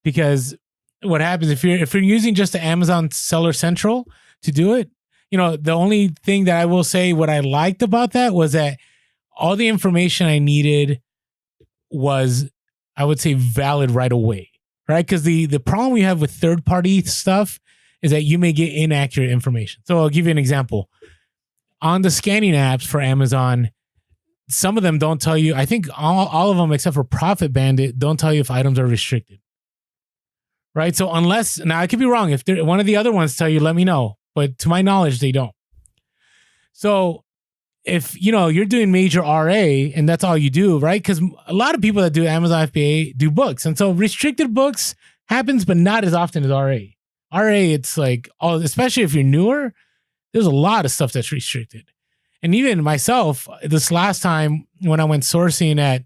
Because what happens if you're using just the Amazon Seller Central to do it, the only thing that I will say what I liked about that was that all the information I needed was, I would say, valid right away, right? Because the problem we have with third-party stuff is that you may get inaccurate information. So I'll give you an example. On the scanning apps for Amazon, some of them don't tell you, I think all of them except for Profit Bandit don't tell you if items are restricted. Right? So unless, now I could be wrong. If one of the other ones tell you, let me know. But to my knowledge, they don't. So if, you're doing major RA and that's all you do, right? Because a lot of people that do Amazon FBA do books. And so restricted books happens, but not as often as RA. RA, it's like, especially if you're newer, there's a lot of stuff that's restricted. And even myself, this last time when I went sourcing at,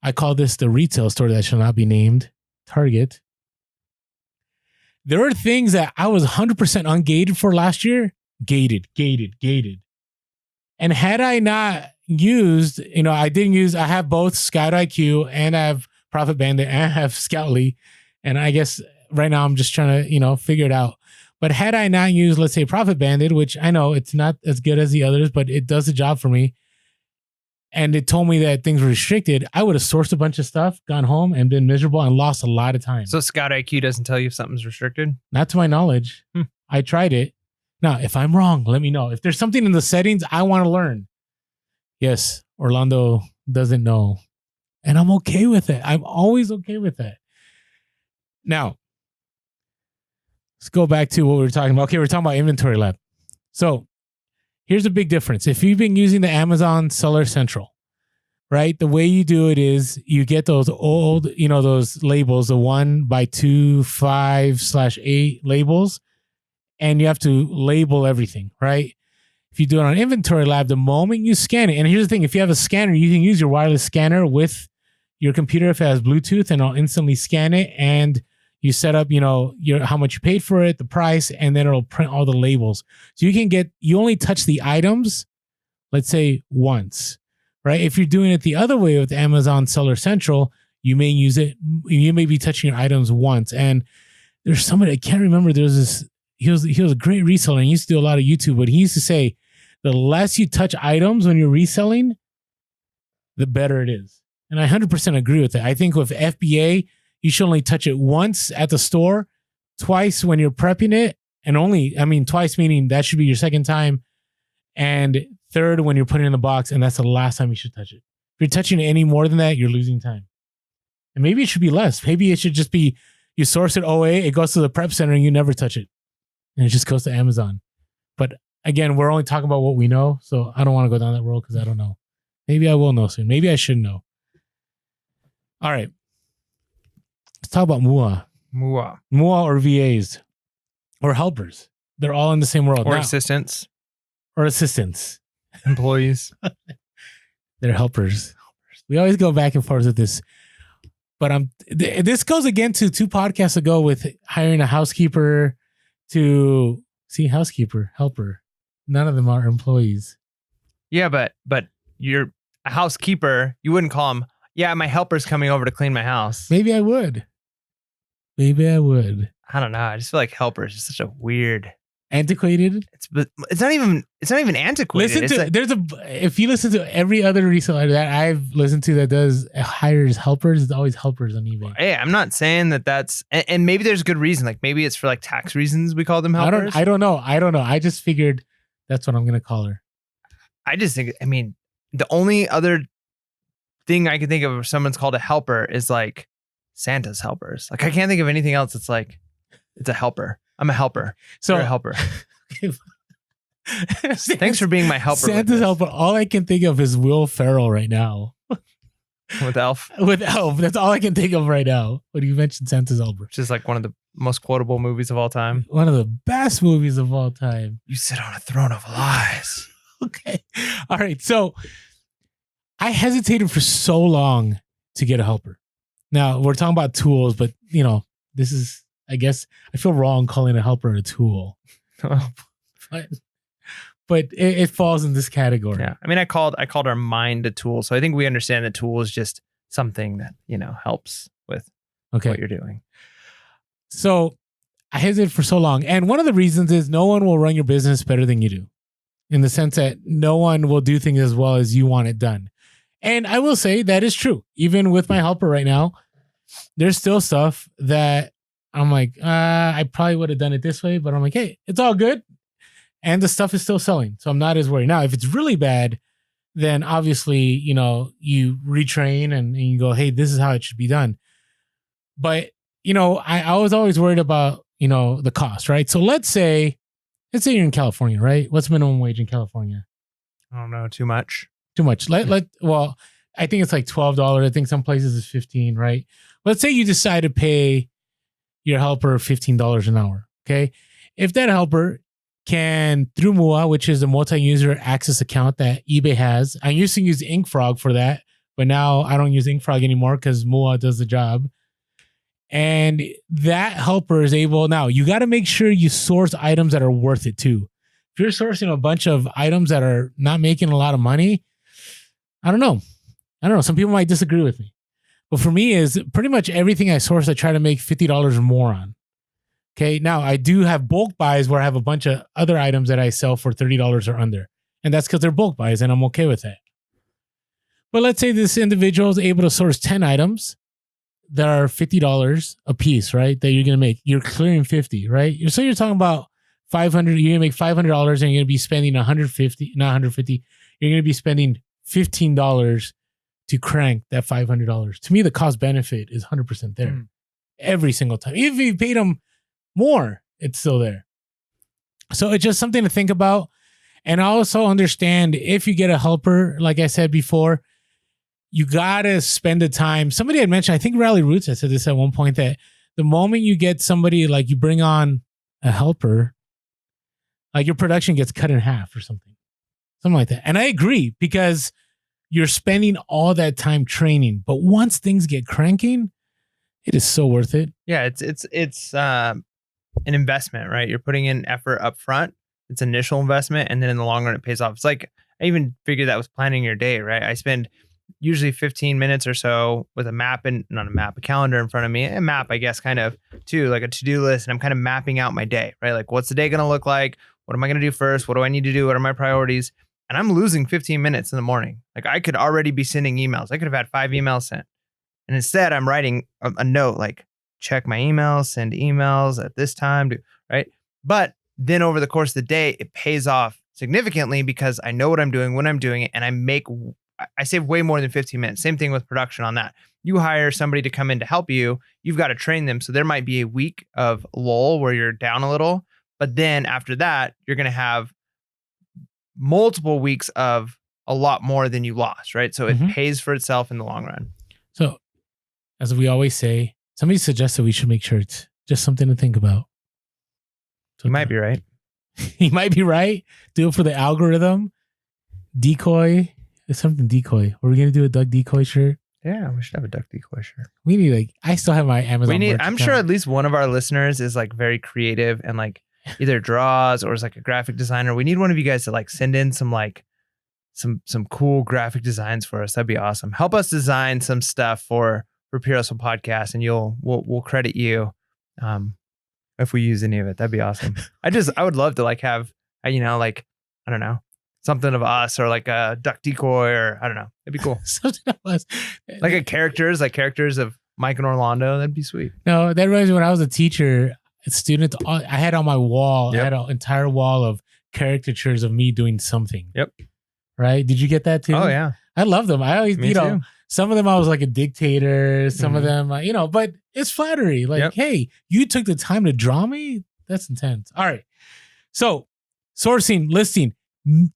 I call this the retail store that shall not be named, Target. There were things that I was 100% ungated for last year. Gated. And had I not used, I have both Scout IQ and I have Profit Bandit and I have Scoutly. And I guess right now I'm just trying to, figure it out. But had I not used, let's say, Profit Bandit, which I know it's not as good as the others, but it does the job for me, and it told me that things were restricted, I would have sourced a bunch of stuff, gone home, and been miserable and lost a lot of time. So Scout IQ doesn't tell you if something's restricted? Not to my knowledge. I tried it. Now, if I'm wrong, let me know. If there's something in the settings I want to learn. Yes, Orlando doesn't know. And I'm okay with it. I'm always okay with that. Now, let's go back to what we were talking about. Okay, we're talking about Inventory Lab. So here's a big difference. If you've been using the Amazon Seller Central, right? The way you do it is you get those old, those labels, the 1x2, 5/8 labels, and you have to label everything, right? If you do it on Inventory Lab, the moment you scan it, and here's the thing, if you have a scanner, you can use your wireless scanner with your computer if it has Bluetooth, and it'll instantly scan it, and you set up, how much you paid for it, the price, and then it'll print all the labels. So you only touch the items, let's say once, right? If you're doing it the other way with Amazon Seller Central, you may be touching your items once. And there's somebody, I can't remember, there's this, he was a great reseller and he used to do a lot of YouTube, but he used to say, the less you touch items when you're reselling, the better it is. And I 100% agree with that. I think with FBA, you should only touch it once at the store, twice when you're prepping it, and twice meaning that should be your second time, and third when you're putting it in the box, and that's the last time you should touch it. If you're touching it any more than that, you're losing time. And maybe it should be less. Maybe it should just be, you source it OA, it goes to the prep center, and you never touch it. And it just goes to Amazon. But again, we're only talking about what we know, so I don't want to go down that road because I don't know. Maybe I will know soon. Maybe I should know. All right. Let's talk about MUA. MUA or VAs or helpers. They're all in the same world. Or now. Assistants. Or assistants. Employees. They're helpers. We always go back and forth with this. But this goes again to 2 podcasts ago with hiring a housekeeper to see housekeeper, helper. None of them are employees. Yeah, but you're a housekeeper. You wouldn't call them, yeah, my helper's coming over to clean my house. Maybe I would. I don't know. I just feel like helpers is such a weird, antiquated. It's not even antiquated. If you listen to every other reseller that I've listened to that hires helpers, it's always helpers on eBay. Hey, I'm not saying that's, and maybe there's a good reason. Like maybe it's for like tax reasons we call them helpers. I don't know. I just figured that's what I'm gonna call her. I just think, the only other thing I can think of if someone's called a helper is like Santa's helpers. Like I can't think of anything else that's like, it's a helper. I'm a helper. So you're a helper. Thanks for being my helper. Santa's helper. All I can think of is Will Ferrell right now. With Elf? With Elf. That's all I can think of right now when you mentioned Santa's helper. Which is like one of the most quotable movies of all time. One of the best movies of all time. You sit on a throne of lies. Okay. All right. So I hesitated for so long to get a helper. Now we're talking about tools, but this is, I guess I feel wrong calling a helper a tool, but it falls in this category. Yeah. I mean, I called our mind a tool. So I think we understand the tool is just something that, helps with what you're doing. So I hesitated for so long. And one of the reasons is no one will run your business better than you do, in the sense that no one will do things as well as you want it done. And I will say that is true. Even with my helper right now, there's still stuff that I'm like, I probably would have done it this way, but I'm like, hey, it's all good. And the stuff is still selling. So I'm not as worried. Now, if it's really bad, then obviously, you retrain and you go, hey, this is how it should be done. But, I was always worried about, the cost, right? So let's say you're in California, right? What's minimum wage in California? I don't know. Too much. Well, I think it's like $12. I think some places it's $15, right? Let's say you decide to pay your helper $15 an hour. Okay. If that helper can, through MUA, which is a multi-user access account that eBay has, I used to use InkFrog for that, but now I don't use InkFrog anymore because MUA does the job. And that helper is able, now you got to make sure you source items that are worth it too. If you're sourcing a bunch of items that are not making a lot of money, I don't know. Some people might disagree with me. But for me, is pretty much everything I source, I try to make $50 or more on. Okay. Now I do have bulk buys where I have a bunch of other items that I sell for $30 or under. And that's because they're bulk buys and I'm okay with that. But let's say this individual is able to source 10 items that are $50 a piece, right? That you're going to make. You're clearing 50, right? So you're talking about 500, you're going to make $500 and you're going to be spending 150, not 150. You're going to be spending $15 to crank that $500. To me, the cost benefit is 100% there every single time. Even if you paid them more, it's still there. So it's just something to think about. And I also understand if you get a helper, like I said before, you got to spend the time. Somebody had mentioned, I think Rally Roots had said this at one point, that the moment you get somebody, like you bring on a helper, like your production gets cut in half or something like that. And I agree, because you're spending all that time training, but once things get cranking, it is so worth it. Yeah, it's an investment, right? You're putting in effort up front. It's initial investment, and then in the long run, it pays off. It's like, I even figured that with planning your day, right? I spend usually 15 minutes or so with a calendar in front of me, a map, I guess, kind of too, like a to-do list. And I'm kind of mapping out my day, right? Like, what's the day going to look like? What am I going to do first? What do I need to do? What are my priorities? And I'm losing 15 minutes in the morning. Like, I could already be sending emails. I could have had 5 emails sent. And instead I'm writing a note, like, check my emails, send emails at this time, right? But then over the course of the day, it pays off significantly because I know what I'm doing when I'm doing it. And I save way more than 15 minutes. Same thing with production on that. You hire somebody to come in to help you. You've got to train them. So there might be a week of lull where you're down a little, but then after that, you're going to have multiple weeks of a lot more than you lost, right? So it pays for itself in the long run. So as we always say, somebody suggested we should make shirts. Just something to think about. You might be right. You might be right. Do it for the algorithm. Decoy. It's something decoy. Are we going to do a duck decoy shirt? Yeah, we should have a duck decoy shirt. We need, I still have my Amazon. I'm sure at least one of our listeners is like very creative and like either draws or is like a graphic designer. We need one of you guys to like send in some cool graphic designs for us. That'd be awesome. Help us design some stuff for Pure Hustle Podcast, and we'll credit you if we use any of it. That'd be awesome. I would love to like have I don't know, something of us or like a duck decoy or I don't know. It'd be cool. Something of us. Like characters of Mike and Orlando. That'd be sweet. No, that reminds me when I was a teacher, students, I had on my wall, I had an entire wall of caricatures of me doing something. Yep. Right? Did you get that too? Oh yeah. I love them. I always, Me too. some of them I was like a dictator. Some of them, but it's flattery. Like, hey, you took the time to draw me? That's intense. All right. So sourcing, listing,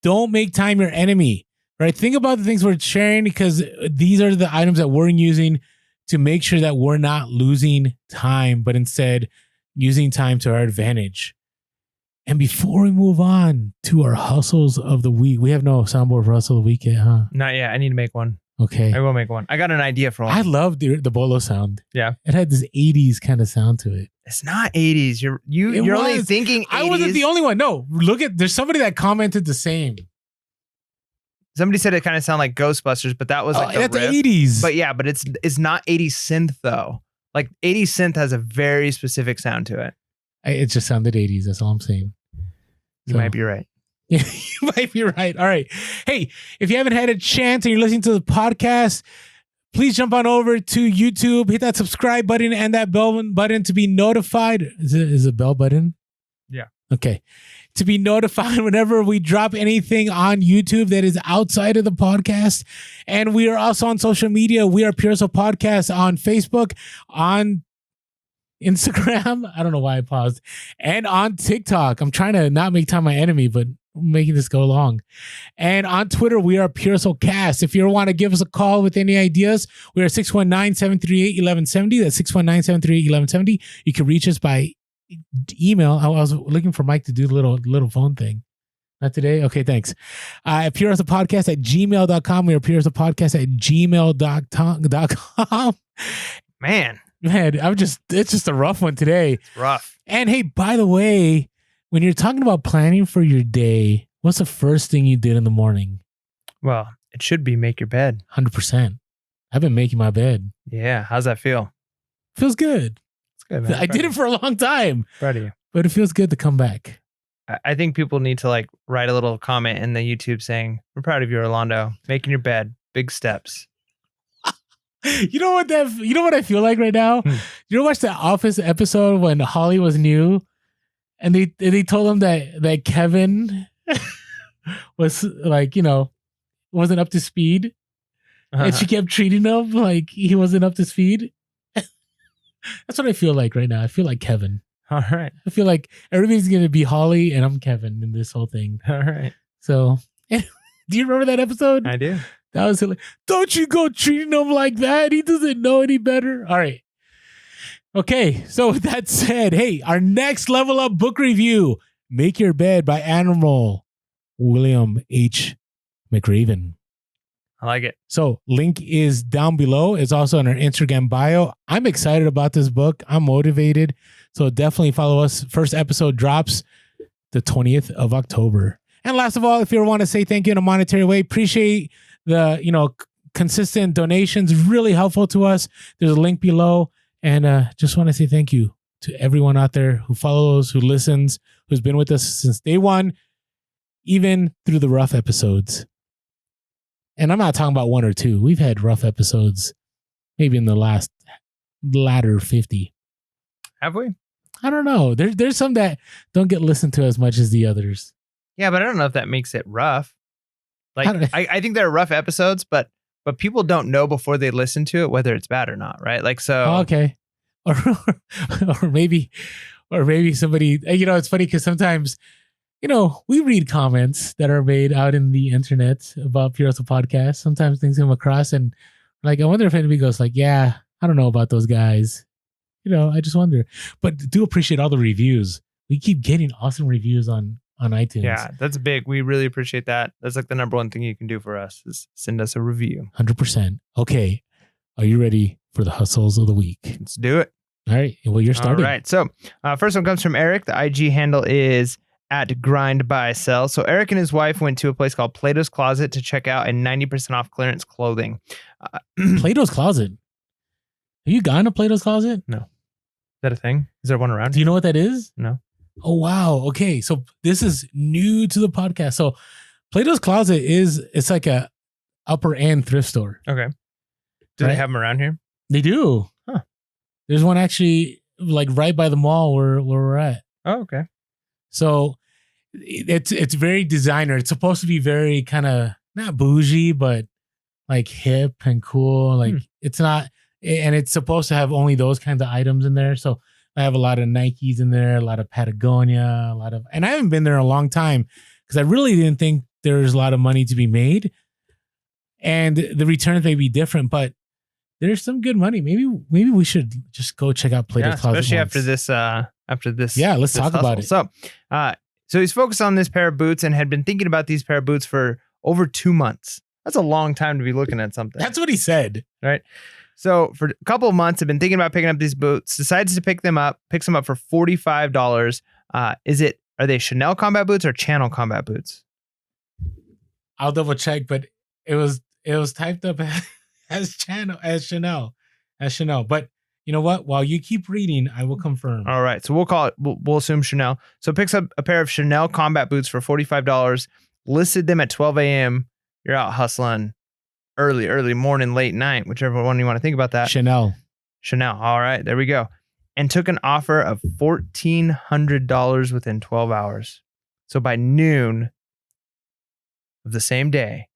don't make time your enemy, right? Think about the things we're sharing because these are the items that we're using to make sure that we're not losing time, but instead using time to our advantage. And before we move on to our hustles of the week, we have no soundboard for hustle of the week yet, huh? Not yet. I need to make one. Okay. I will make one. I got an idea for one. I love the Bellow sound. Yeah. It had this 80s kind of sound to it. It's not 80s. You're only thinking 80s. I wasn't the only one. No, there's somebody that commented the same. Somebody said it kind of sounded like Ghostbusters, but that was like that's riff. 80s. But yeah, but it's not 80s synth though. Like 80s synth has a very specific sound to it. It just sounded 80s. That's all I'm saying. You might be right. Yeah, you might be right. All right. Hey, if you haven't had a chance and you're listening to the podcast, please jump on over to YouTube, hit that subscribe button and that bell button to be notified. Is it bell button? Yeah. Okay. To be notified whenever we drop anything on YouTube that is outside of the podcast. And we are also on social media. We are Pure Soul Podcast on Facebook, on Instagram. I don't know why I paused. And on TikTok. I'm trying to not make time my enemy, but making this go along. And on Twitter, we are Pure Soul Cast. If you want to give us a call with any ideas, we are 619-738-1170. That's 619-738-1170. You can reach us by email. I was looking for Mike to do the little phone thing. Not today? Okay, thanks. Pure Soul Podcast at gmail.com. We are Pure Soul Podcast at gmail.com. Man, it's just a rough one today. It's rough. And hey, by the way, when you're talking about planning for your day, what's the first thing you did in the morning? Well, it should be make your bed. 100%. I've been making my bed. Yeah. How's that feel? Feels good. It's good, man. I did it for a long time. Proud of you. But it feels good to come back. I think people need to like write a little comment in the YouTube saying, "We're proud of you, Orlando. Making your bed. Big steps." You know what I feel like right now? You know, watch that Office episode when Holly was new? And they told him that Kevin was like, wasn't up to speed. And she kept treating him like he wasn't up to speed. That's what I feel like right now. I feel like Kevin. All right. I feel like everybody's going to be Holly and I'm Kevin in this whole thing. All right. So, do you remember that episode? I do. That was like, don't you go treating him like that. He doesn't know any better. All right. Okay, so with that said, hey, our next level up book review, Make Your Bed by Admiral William H. McRaven. I like it. So link is down below. It's also in our Instagram bio. I'm excited about this book. I'm motivated. So definitely follow us. First episode drops the 20th of October. And last of all, if you want to say thank you in a monetary way, appreciate the, consistent donations. Really helpful to us. There's a link below. And just want to say thank you to everyone out there who follows, who listens, who's been with us since day one, even through the rough episodes. And I'm not talking about one or two. We've had rough episodes maybe in the latter 50. Have we? I don't know. There's some that don't get listened to as much as the others. Yeah, but I don't know if that makes it rough. Like, I think there are rough episodes, but people don't know before they listen to it whether it's bad or not, right? Like, so. Oh, okay. Or maybe somebody, it's funny because sometimes, we read comments that are made out in the internet about Pure Soul Podcast. Sometimes things come across and like, I wonder if anybody goes like, yeah, I don't know about those guys. I just wonder. But do appreciate all the reviews. We keep getting awesome reviews on iTunes. Yeah, that's big. We really appreciate that. That's like the number one thing you can do for us is send us a review. 100%. Okay. Are you ready for the hustles of the week? Let's do it. All right. Well, you're starting. All right. So first one comes from Eric. The IG handle is @grindbuysell. So Eric and his wife went to a place called Plato's Closet to check out a 90% off clearance clothing. Plato's Closet. Have you gone to Plato's Closet? No. Is that a thing? Is there one around? Do you know what that is? No. Oh, wow. Okay. So this is new to the podcast. So Plato's Closet it's like a upper end thrift store. Okay. Do they have them around here? They do. Huh. There's one actually like right by the mall where we're at. Oh, okay. So it's very designer. It's supposed to be very kind of not bougie, but like hip and cool. Like it's not, and it's supposed to have only those kinds of items in there. So I have a lot of Nikes in there, a lot of Patagonia, and I haven't been there in a long time because I really didn't think there was a lot of money to be made. And the returns may be different, but there's some good money. Maybe we should just go check out Plato's Closet. Especially after this. Yeah, let's talk about it. So So he's focused on this pair of boots and had been thinking about these pair of boots for over 2 months. That's a long time to be looking at something. That's what he said. Right. So for a couple of months, I've been thinking about picking up these boots, decides to picks them up for $45. Are they Chanel combat boots or Channel combat boots? I'll double check, but it was typed up as Chanel. But you know what? While you keep reading, I will confirm. All right. So we'll assume Chanel. So picks up a pair of Chanel combat boots for $45, listed them at 12 a.m. You're out hustling early morning, late night, whichever one you want to think about that. Chanel. All right. There we go. And took an offer of $1,400 within 12 hours. So by noon of the same day,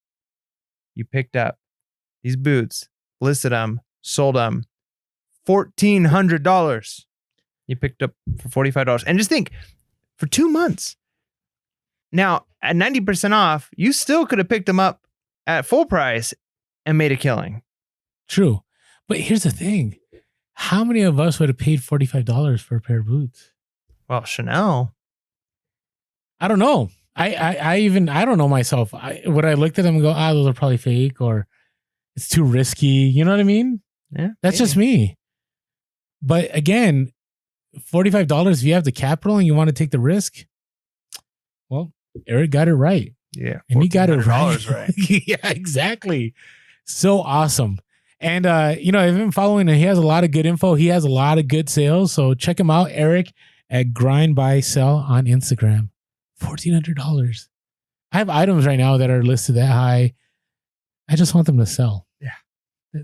you picked up these boots, listed them, sold them, $1,400. You picked up for $45. And just think, for 2 months. Now, at 90% off, you still could have picked them up at full price and made a killing. True. But here's the thing. How many of us would have paid $45 for a pair of boots? Well, Chanel. I don't know. I don't know myself. Would I looked at them and go, those are probably fake, or it's too risky. You know what I mean? Yeah. That's just me. But again, $45, if you have the capital and you want to take the risk, well, Eric got it right. Yeah. And he got it right. right. Yeah, exactly. So awesome. And, I've been following him. He has a lot of good info. He has a lot of good sales. So check him out, Eric, at Grind Buy Sell on Instagram. $1,400. I have items right now that are listed that high. I just want them to sell. Yeah.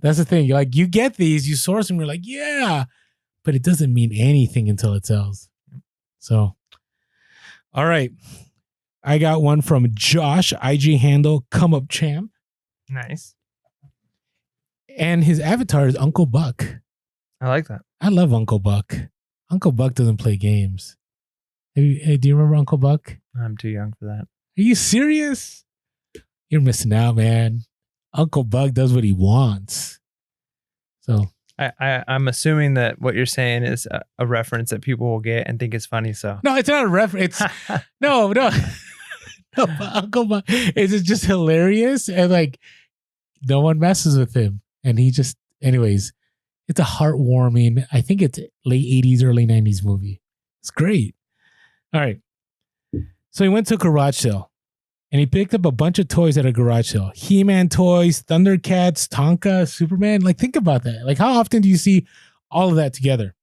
That's the thing. Like, you get these, you source them, you're like, yeah, but it doesn't mean anything until it sells. So, all right. I got one from Josh, IG handle, Come Up Champ. Nice. And his avatar is Uncle Buck. I like that. I love Uncle Buck. Uncle Buck doesn't play games. Hey, do you remember Uncle Buck? I'm too young for that. Are you serious? You're missing out, man. Uncle Buck does what he wants. So I'm assuming that what you're saying is a reference that people will get and think is funny. So no, it's not a reference. No. No, but Uncle Buck is just hilarious, and like no one messes with him. And he just, anyways, it's a heartwarming, I think it's late 80s, early 90s movie. It's great. All right. So he went to a garage sale and he picked up a bunch of toys at a garage sale. He-Man toys, Thundercats, Tonka, Superman. Like, think about that. Like, how often do you see all of that together?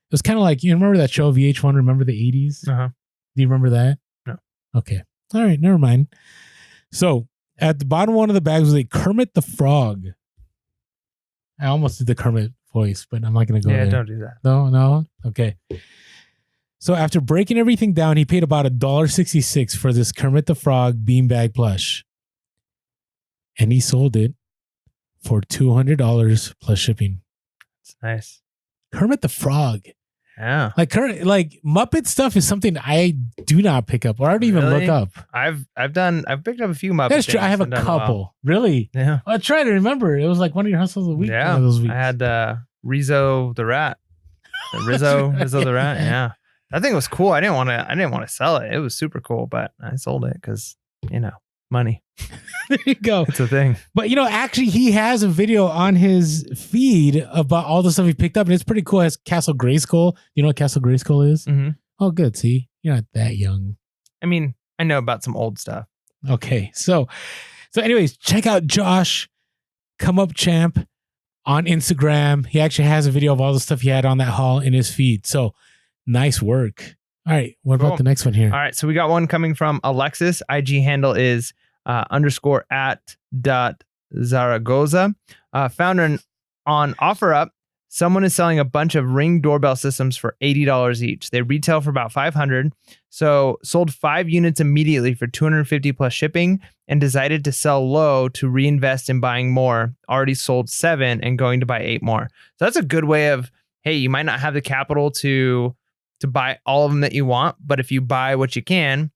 It was kind of like, you remember that show VH1, Remember the 80s? Uh-huh. Do you remember that? No. Okay. All right. Never mind. So at the bottom one of the bags was a Kermit the Frog. I almost did the Kermit voice, but I'm not going to go there. Yeah, don't do that. No? Okay. So after breaking everything down, he paid about $1.66 for this Kermit the Frog beanbag plush. And he sold it for $200 plus shipping. It's nice. Kermit the Frog. Yeah. Like Muppet stuff is something I do not pick up or I don't even look up. I've picked up a few Muppet. That's true. I have a and done couple. well. Really? Yeah. I try to remember. It was like one of your hustles of the week. Yeah. One of those weeks. I had Rizzo the Rat. Rizzo the Rat. Yeah. That thing was cool. I didn't want to sell it. It was super cool, but I sold it because, money. There you go. It's a thing. But, actually, he has a video on his feed about all the stuff he picked up, and it's pretty cool. It has Castle Grayskull. You know what Castle Grayskull is? Mm-hmm. Oh, good. See, you're not that young. I mean, I know about some old stuff. Okay. So anyways, check out Josh, Come Up Champ on Instagram. He actually has a video of all the stuff he had on that haul in his feed. So nice work. All right. What about the next one here? All right. So we got one coming from Alexis. IG handle is _@.Zaragoza. Found on OfferUp. Someone is selling a bunch of Ring doorbell systems for $80 each. They retail for about $500. So sold 5 units immediately for $250 plus shipping and decided to sell low to reinvest in buying more. Already sold 7 and going to buy 8 more. So that's a good way of, hey, you might not have the capital to buy all of them that you want, but if you buy what you can,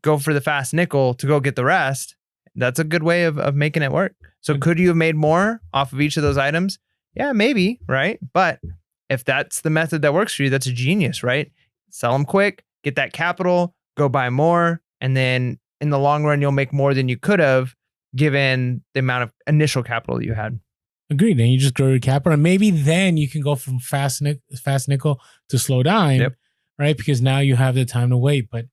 go for the fast nickel to go get the rest. That's a good way of making it work. So could you have made more off of each of those items? Yeah, maybe, right? But if that's the method that works for you, that's a genius, right? Sell them quick, get that capital, go buy more, and then in the long run, you'll make more than you could have given the amount of initial capital that you had. Agreed. And you just grow your capital, and maybe then you can go from fast nickel to slow dime, right? Because now you have the time to wait. But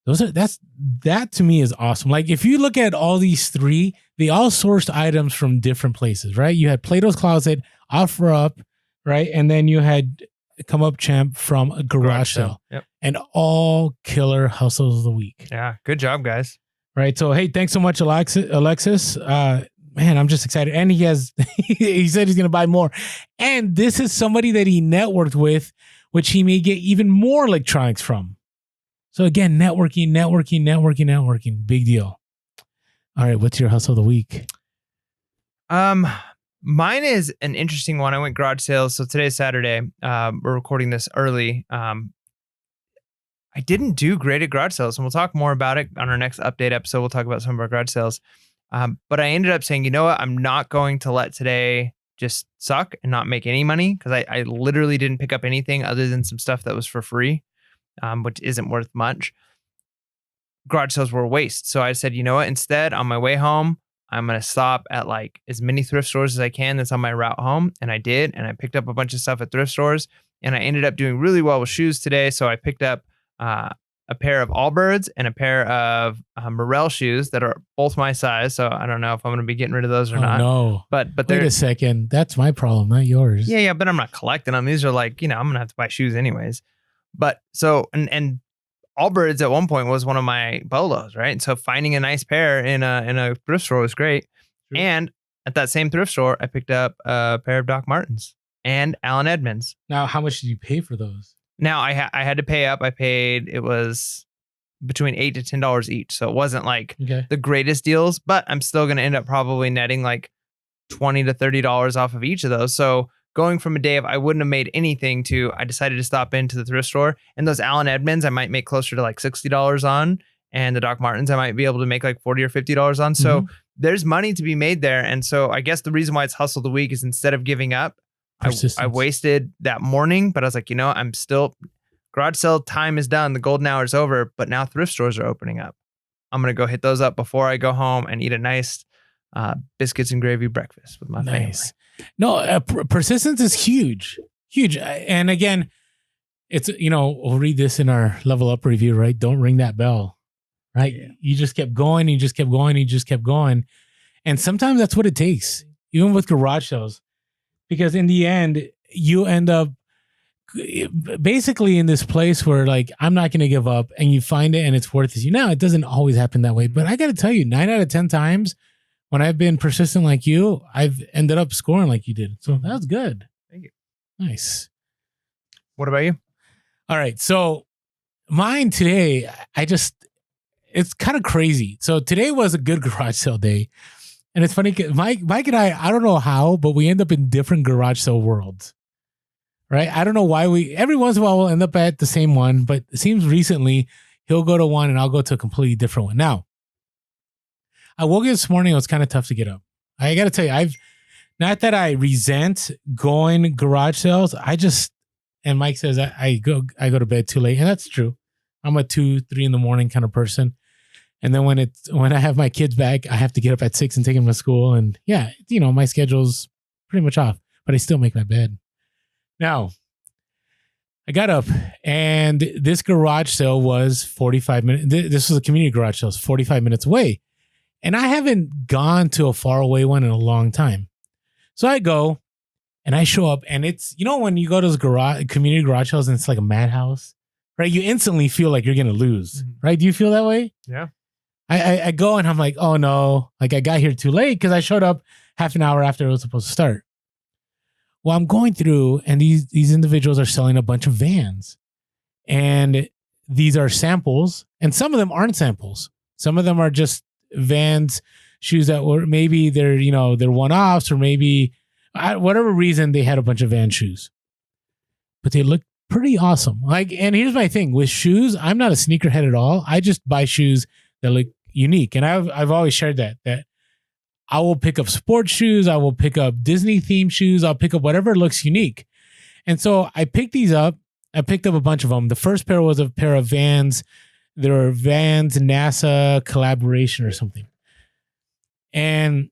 that to me is awesome. Like if you look at all these three, they all sourced items from different places, right? You had Plato's Closet, OfferUp, right? And then you had Come Up Champ from a garage sale. Yep. And all killer hustles of the week. Yeah. Good job, guys. Right. So, hey, thanks so much, Alexis. Man, I'm just excited. And he said he's going to buy more. And this is somebody that he networked with, which he may get even more electronics from. So again, networking. Big deal. All right. What's your hustle of the week? Mine is an interesting one. I went garage sales. So today's Saturday. We're recording this early. I didn't do great at garage sales, and we'll talk more about it on our next update episode. We'll talk about some of our garage sales. But I ended up saying, you know what? I'm not going to let today just suck and not make any money, because I literally didn't pick up anything other than some stuff that was for free, which isn't worth much. Garage sales were a waste. So I said, you know what? Instead, on my way home, I'm going to stop at like as many thrift stores as I can that's on my route home. And I did. And I picked up a bunch of stuff at thrift stores. And I ended up doing really well with shoes today. So I picked up a pair of Allbirds and a pair of Morel shoes that are both my size. So I don't know if I'm going to be getting rid of those or not. No. But wait a second. That's my problem, not yours. Yeah. But I'm not collecting them. These are like, I'm going to have to buy shoes anyways. But so, and Allbirds at one point was one of my bolos, right? And so finding a nice pair in a thrift store was great. True. And at that same thrift store, I picked up a pair of Doc Martens and Allen Edmonds. Now, how much did you pay for those? Now I had to pay up. It was between $8 to $10 each. So it wasn't like the greatest deals, but I'm still going to end up probably netting like $20 to $30 off of each of those. So going from a day of I wouldn't have made anything to I decided to stop into the thrift store, and those Allen Edmonds I might make closer to like $60 on, and the Doc Martens I might be able to make like $40 or $50 on. So there's money to be made there. And so I guess the reason why it's hustle the week is instead of giving up, I wasted that morning, but I was like, I'm still, garage sale time is done. The golden hour is over, but now thrift stores are opening up. I'm going to go hit those up before I go home and eat a nice biscuits and gravy breakfast with my family. No, persistence is huge. And again, it's, we'll read this in our level up review, right? Don't ring that bell, right? Yeah. You just kept going. You just kept going. And sometimes that's what it takes, even with garage sales. Because in the end, you end up basically in this place where like, I'm not going to give up, and you find it and it's worth it. It doesn't always happen that way. But I got to tell you, 9 out of 10 times when I've been persistent like you, I've ended up scoring like you did. So that was good. Thank you. Nice. What about you? All right. So mine today, it's kind of crazy. So today was a good garage sale day. And it's funny, Mike and I don't know how, but we end up in different garage sale worlds, right? I don't know why every once in a while we'll end up at the same one, but it seems recently he'll go to one and I'll go to a completely different one. Now, I woke up this morning, it was kind of tough to get up. I got to tell you, not that I resent going garage sales. And Mike says I go to bed too late. And that's true. I'm a 2, 3 in the morning kind of person. And then when I have my kids back, I have to get up at 6 and take them to school. And yeah, my schedule's pretty much off, but I still make my bed. Now, I got up, and this garage sale was 45 minutes. This was a community garage sale. It's 45 minutes away. And I haven't gone to a far away one in a long time. So I go and I show up, and it's, when you go to those community garage sales and it's like a madhouse, right? You instantly feel like you're going to lose, right? Do you feel that way? Yeah. I go and I'm like, oh no, like I got here too late because I showed up half an hour after it was supposed to start. Well, I'm going through, and these individuals are selling a bunch of vans, and these are samples, and some of them aren't samples. Some of them are just Vans shoes that were maybe they're one-offs, or maybe whatever reason they had a bunch of Van shoes, but they look pretty awesome. Like, and here's my thing with shoes, I'm not a sneakerhead at all. I just buy shoes that look unique, and I've always shared that I will pick up sports shoes, I will pick up Disney themed shoes, I'll pick up whatever looks unique. And so I picked these up. I picked up a bunch of them. The first pair was a pair of Vans. They were Vans NASA collaboration or something. And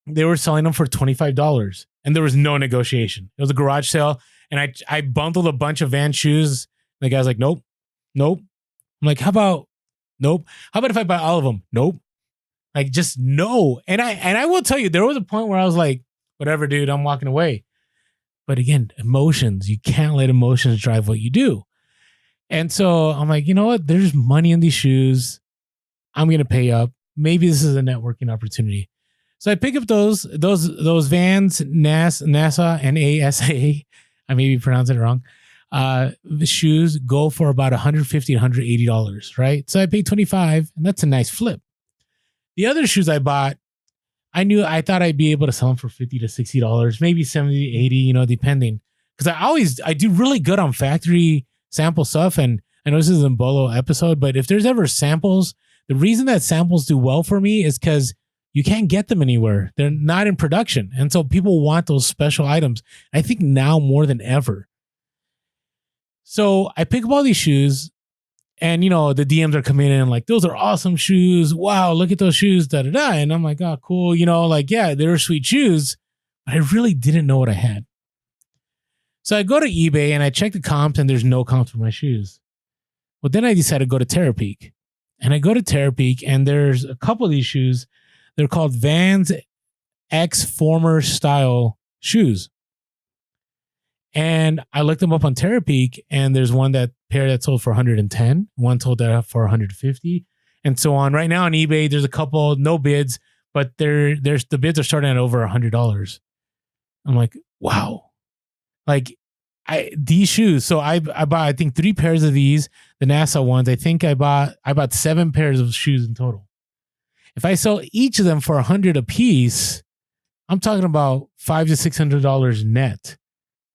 they were selling them for $25. And there was no negotiation. It was a garage sale. And I bundled a bunch of Vans shoes. The guy's like, nope. I'm like, how about, nope. How about if I buy all of them? Nope. Like, just no. And I will tell you, there was a point where I was like, whatever, dude, I'm walking away. But again, emotions, you can't let emotions drive what you do. And so I'm like, you know what? There's money in these shoes. I'm going to pay up. Maybe this is a networking opportunity. So I pick up those Vans, NASA, and ASA. I maybe pronounced it wrong. The shoes go for about $150 to $180, right? So I paid $25, and that's a nice flip. The other shoes I bought, I thought I'd be able to sell them for $50 to $60, maybe $70 to $80, depending. Because I do really good on factory sample stuff, and I know this is a Bellow episode, but if there's ever samples, the reason that samples do well for me is because you can't get them anywhere. They're not in production. And so people want those special items. I think now more than ever. So I pick up all these shoes, and the DMs are coming in like, those are awesome shoes. Wow, look at those shoes, da da da. And I'm like, oh, cool. Yeah, they were sweet shoes, but I really didn't know what I had. So I go to eBay and I check the comps, and there's no comps for my shoes. Well, then I decided to go to Terapeak. And I go to Terapeak, and there's a couple of these shoes. They're called Vans X Former Style shoes. And I looked them up on Terapeak, and there's pair that sold for $110, one sold that for $150, and so on. Right now on eBay, there's a couple, no bids, but there's the bids are starting at over $100. I'm like, wow. Like these shoes. So I bought, I think 3 pairs of these, the NASA ones. I think I bought 7 pairs of shoes in total. If I sell each of them for $100 a piece, I'm talking about $500 to $600 net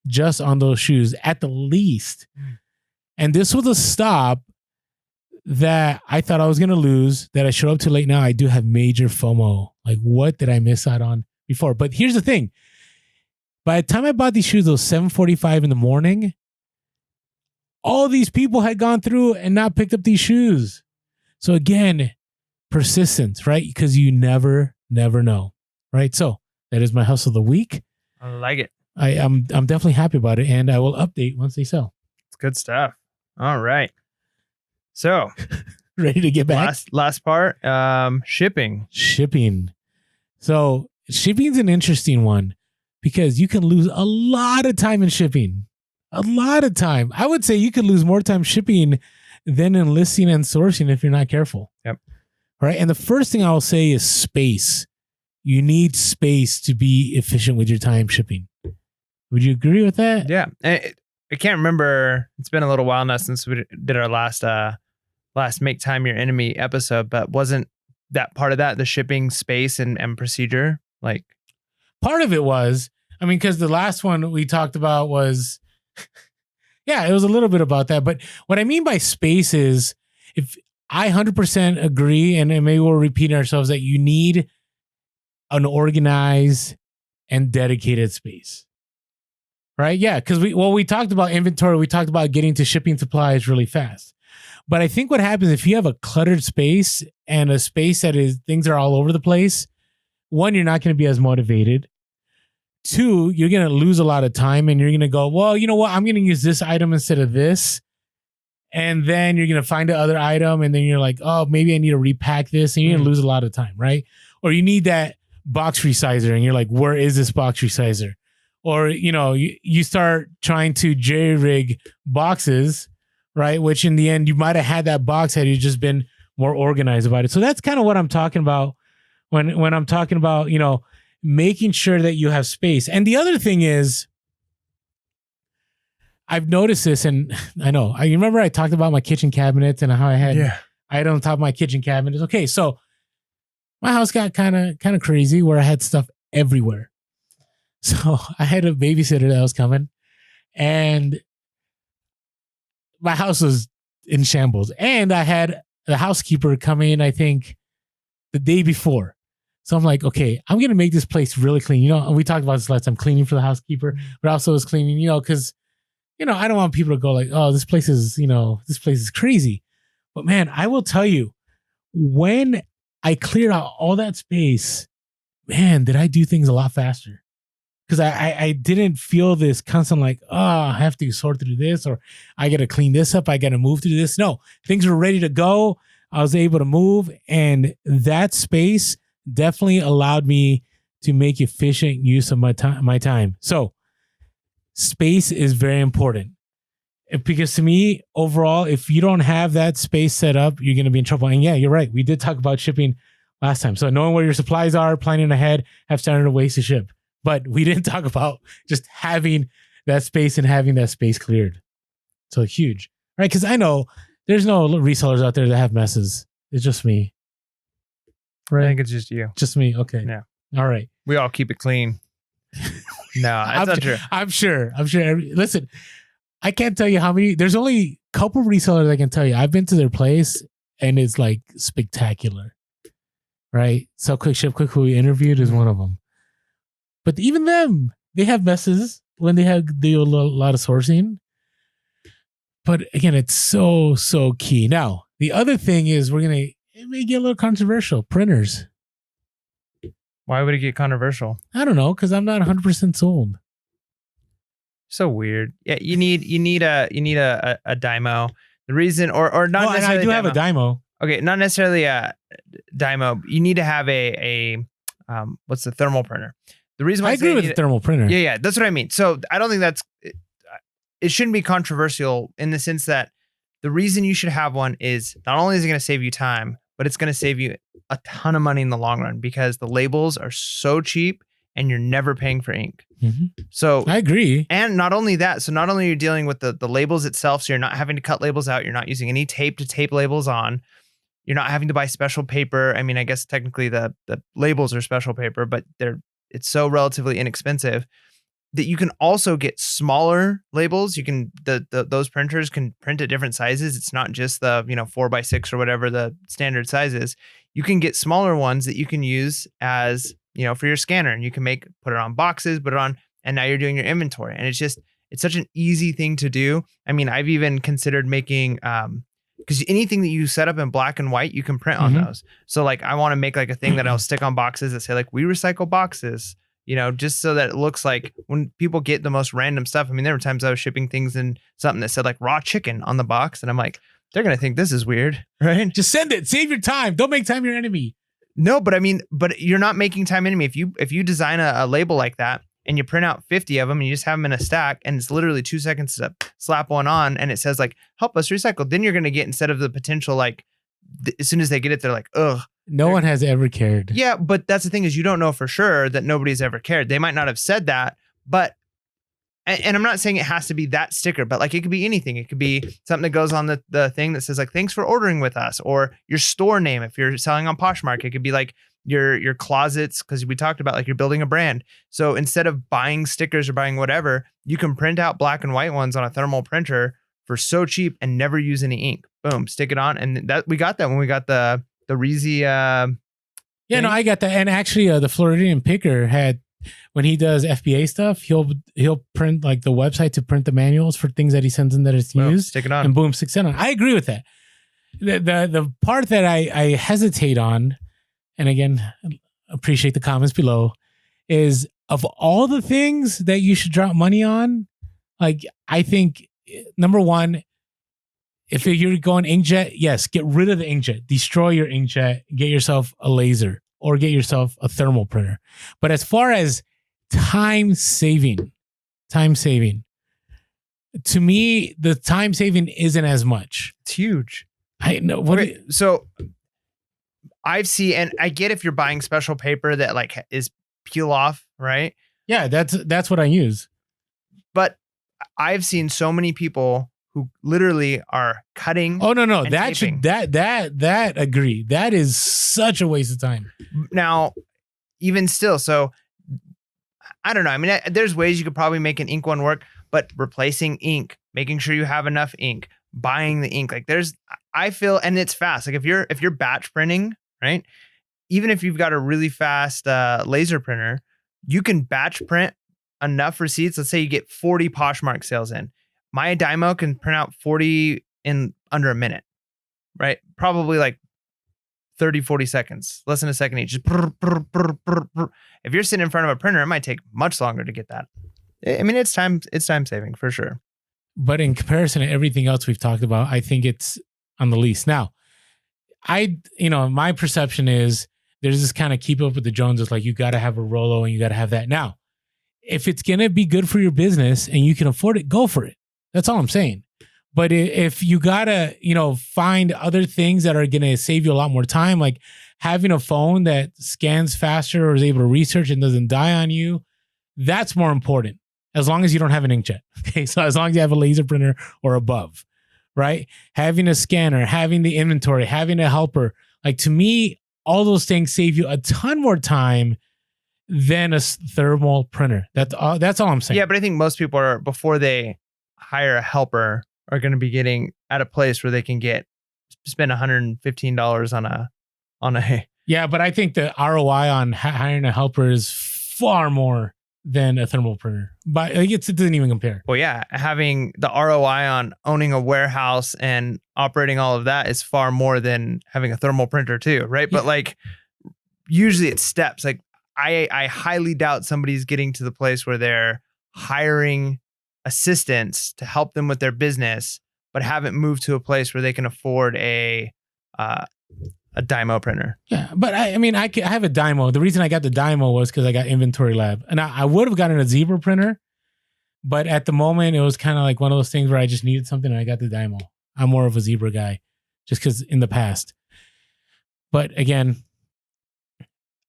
just on those shoes at the least. And this was a stop that I thought I was going to lose, that I showed up too late. Now I do have major FOMO. Like, what did I miss out on before? But here's the thing. By the time I bought these shoes, it was 7:45 in the morning. All these people had gone through and not picked up these shoes. So again, persistence, right? Because you never know, right? So that is my hustle of the week. I like it. I'm definitely happy about it, and I will update once they sell. It's good stuff. All right. So ready to get back? Last part, shipping. So shipping's an interesting one because you can lose a lot of time in shipping. A lot of time. I would say you could lose more time shipping than in listing and sourcing if you're not careful. Yep. All right. And the first thing I will say is space. You need space to be efficient with your time shipping. Would you agree with that? Yeah. I can't remember. It's been a little while now since we did our last Make Time Your Enemy episode, but wasn't that part of that, the shipping space and procedure? Like, part of it was, because the last one we talked about was, yeah, it was a little bit about that. But what I mean by space is, if I 100% agree, and maybe we'll repeat ourselves, that you need an organized and dedicated space. Right? Yeah. Because we talked about inventory. We talked about getting to shipping supplies really fast. But I think what happens if you have a cluttered space and a space that things are all over the place, one, you're not going to be as motivated. 2, you're going to lose a lot of time, and you're going to go, well, you know what? I'm going to use this item instead of this. And then you're going to find the other item, and then you're like, oh, maybe I need to repack this, and you're going to lose a lot of time, right? Or you need that box resizer, and you're like, where is this box resizer? Or, you start trying to jerry-rig boxes, right? Which in the end, you might have had that box had you just been more organized about it. So that's kind of what I'm talking about when I'm talking about, making sure that you have space. And the other thing is, I've noticed this, and I remember I talked about my kitchen cabinets and how I had items on top of my kitchen cabinets. Okay, so my house got kind of crazy where I had stuff everywhere. So I had a babysitter that was coming, and my house was in shambles. And I had the housekeeper come in, I think, the day before. So I'm like, okay, I'm going to make this place really clean. We talked about this last time, cleaning for the housekeeper, but also was cleaning, because, I don't want people to go like, oh, this place is crazy. But man, I will tell you, when I cleared out all that space, man, did I do things a lot faster. Because I didn't feel this constant like, oh, I have to sort through this, or I got to clean this up. I got to move through this. No, things were ready to go. I was able to move. And that space definitely allowed me to make efficient use of my time. So space is very important. Because to me, overall, if you don't have that space set up, you're going to be in trouble. And yeah, you're right. We did talk about shipping last time. So knowing where your supplies are, planning ahead, have standard ways to ship. But we didn't talk about just having that space and having that space cleared. So huge, right? Because I know there's no resellers out there that have messes. It's just me. Right? I think it's just you. Just me. Okay. Yeah. All right. We all keep it clean. No, that's not true. I'm sure. Listen, I can't tell you how many. There's only a couple resellers I can tell you. I've been to their place and it's like spectacular. Right? So Quick Ship Quick, who we interviewed, is one of them. But even them, they have messes when they do a lot of sourcing. But again, it's so key. Now, the other thing is it may get a little controversial. Printers. Why would it get controversial? I don't know, because I'm not 100% sold. So weird. Yeah, you need a dymo. The reason, or not necessarily. I do have a dymo. Okay, not necessarily a dymo. You need to have a what's the thermal printer? The reason why I agree with the thermal printer. Yeah, that's what I mean. So I don't think it shouldn't be controversial in the sense that the reason you should have one is not only is it going to save you time, but it's going to save you a ton of money in the long run because the labels are so cheap and you're never paying for ink. Mm-hmm. So I agree. And not only that, so not only are you dealing with the labels itself, so you're not having to cut labels out, you're not using any tape to tape labels on. You're not having to buy special paper. I mean, I guess technically the labels are special paper, but it's so relatively inexpensive that you can also get smaller labels. You can those printers can print at different sizes. It's not just the 4x6 or whatever the standard size is. You can get smaller ones that you can use as for your scanner, and you can put it on boxes, put it on, and now you're doing your inventory. And it's such an easy thing to do. I mean, I've even considered making because anything that you set up in black and white, you can print on those. So like, I want to make like a thing that I'll stick on boxes that say like, we recycle boxes, just so that it looks like when people get the most random stuff. I mean, there were times I was shipping things in something that said like raw chicken on the box. And I'm like, they're going to think this is weird, right? Just send it. Save your time. Don't make time your enemy. No, but I mean, you're not making time enemy. If you design a label like that and you print out 50 of them and you just have them in a stack and it's literally 2 seconds to slap one on and it says like, help us recycle, then you're going to get, instead of the potential, like as soon as they get it, they're like, ugh. No one has ever cared. Yeah. But that's the thing is you don't know for sure that nobody's ever cared. They might not have said that, but, and I'm not saying it has to be that sticker, but like it could be anything. It could be something that goes on the thing that says like, thanks for ordering with us, or your store name. If you're selling on Poshmark, it could be like your closets, because we talked about like you're building a brand. So instead of buying stickers or buying whatever, you can print out black and white ones on a thermal printer for so cheap and never use any ink. Boom, stick it on. And that we got that when we got the Reezy yeah, no, I got that. And actually the Floridian Picker had, when he does FBA stuff, he'll print like the website to print the manuals for things that he sends in that it's used. Stick it on. And boom, sticks it on. I agree with that. The part that I hesitate on, and again, appreciate the comments below, is of all the things that you should drop money on, like I think number one, if you're going inkjet, yes, get rid of the inkjet, destroy your inkjet, get yourself a laser or get yourself a thermal printer. But as far as time saving, to me, the time saving isn't as much. It's huge. I know. So I've seen, and I get if you're buying special paper that like is peel off, right? Yeah, that's what I use. But I've seen so many people who literally are cutting. Oh no, that agree. That is such a waste of time. Now, even still, so I don't know. I mean, there's ways you could probably make an ink one work, but replacing ink, making sure you have enough ink, buying the ink, like I feel, and it's fast. Like if you're batch printing, right? Even if you've got a really fast laser printer, you can batch print enough receipts. Let's say you get 40 Poshmark sales in. my Dymo can print out 40 in under a minute, right? Probably like 30, 40 seconds, less than a second each. Just brr, brr, brr, brr, brr. If you're sitting in front of a printer, it might take much longer to get that. I mean, it's time saving for sure. But in comparison to everything else we've talked about, I think it's on the least. Now, my perception is there's this kind of keep up with the Joneses, like you got to have a Rollo and you got to have that. Now, if it's going to be good for your business and you can afford it, go for it. That's all I'm saying. But if you got to, find other things that are going to save you a lot more time, like having a phone that scans faster or is able to research and doesn't die on you, that's more important. As long as you don't have an inkjet. Okay. So as long as you have a laser printer or above, right? Having a scanner, having the inventory, having a helper, like to me, all those things save you a ton more time than a thermal printer. That's all I'm saying. Yeah, but I think most people are, before they hire a helper, are going to be getting at a place where they can spend $115 on a. Yeah, but I think the ROI on hiring a helper is far more than a thermal printer. But it doesn't even compare. Well, yeah, having the ROI on owning a warehouse and operating all of that is far more than having a thermal printer too, right? Yeah. But like usually it's steps. Like I highly doubt somebody's getting to the place where they're hiring assistants to help them with their business, but haven't moved to a place where they can afford a Dymo printer. Yeah, but I have a Dymo. The reason I got the Dymo was because I got Inventory Lab, and I would have gotten a Zebra printer, but at the moment it was kind of like one of those things where I just needed something, and I got the Dymo. I'm more of a Zebra guy, just because in the past. But again,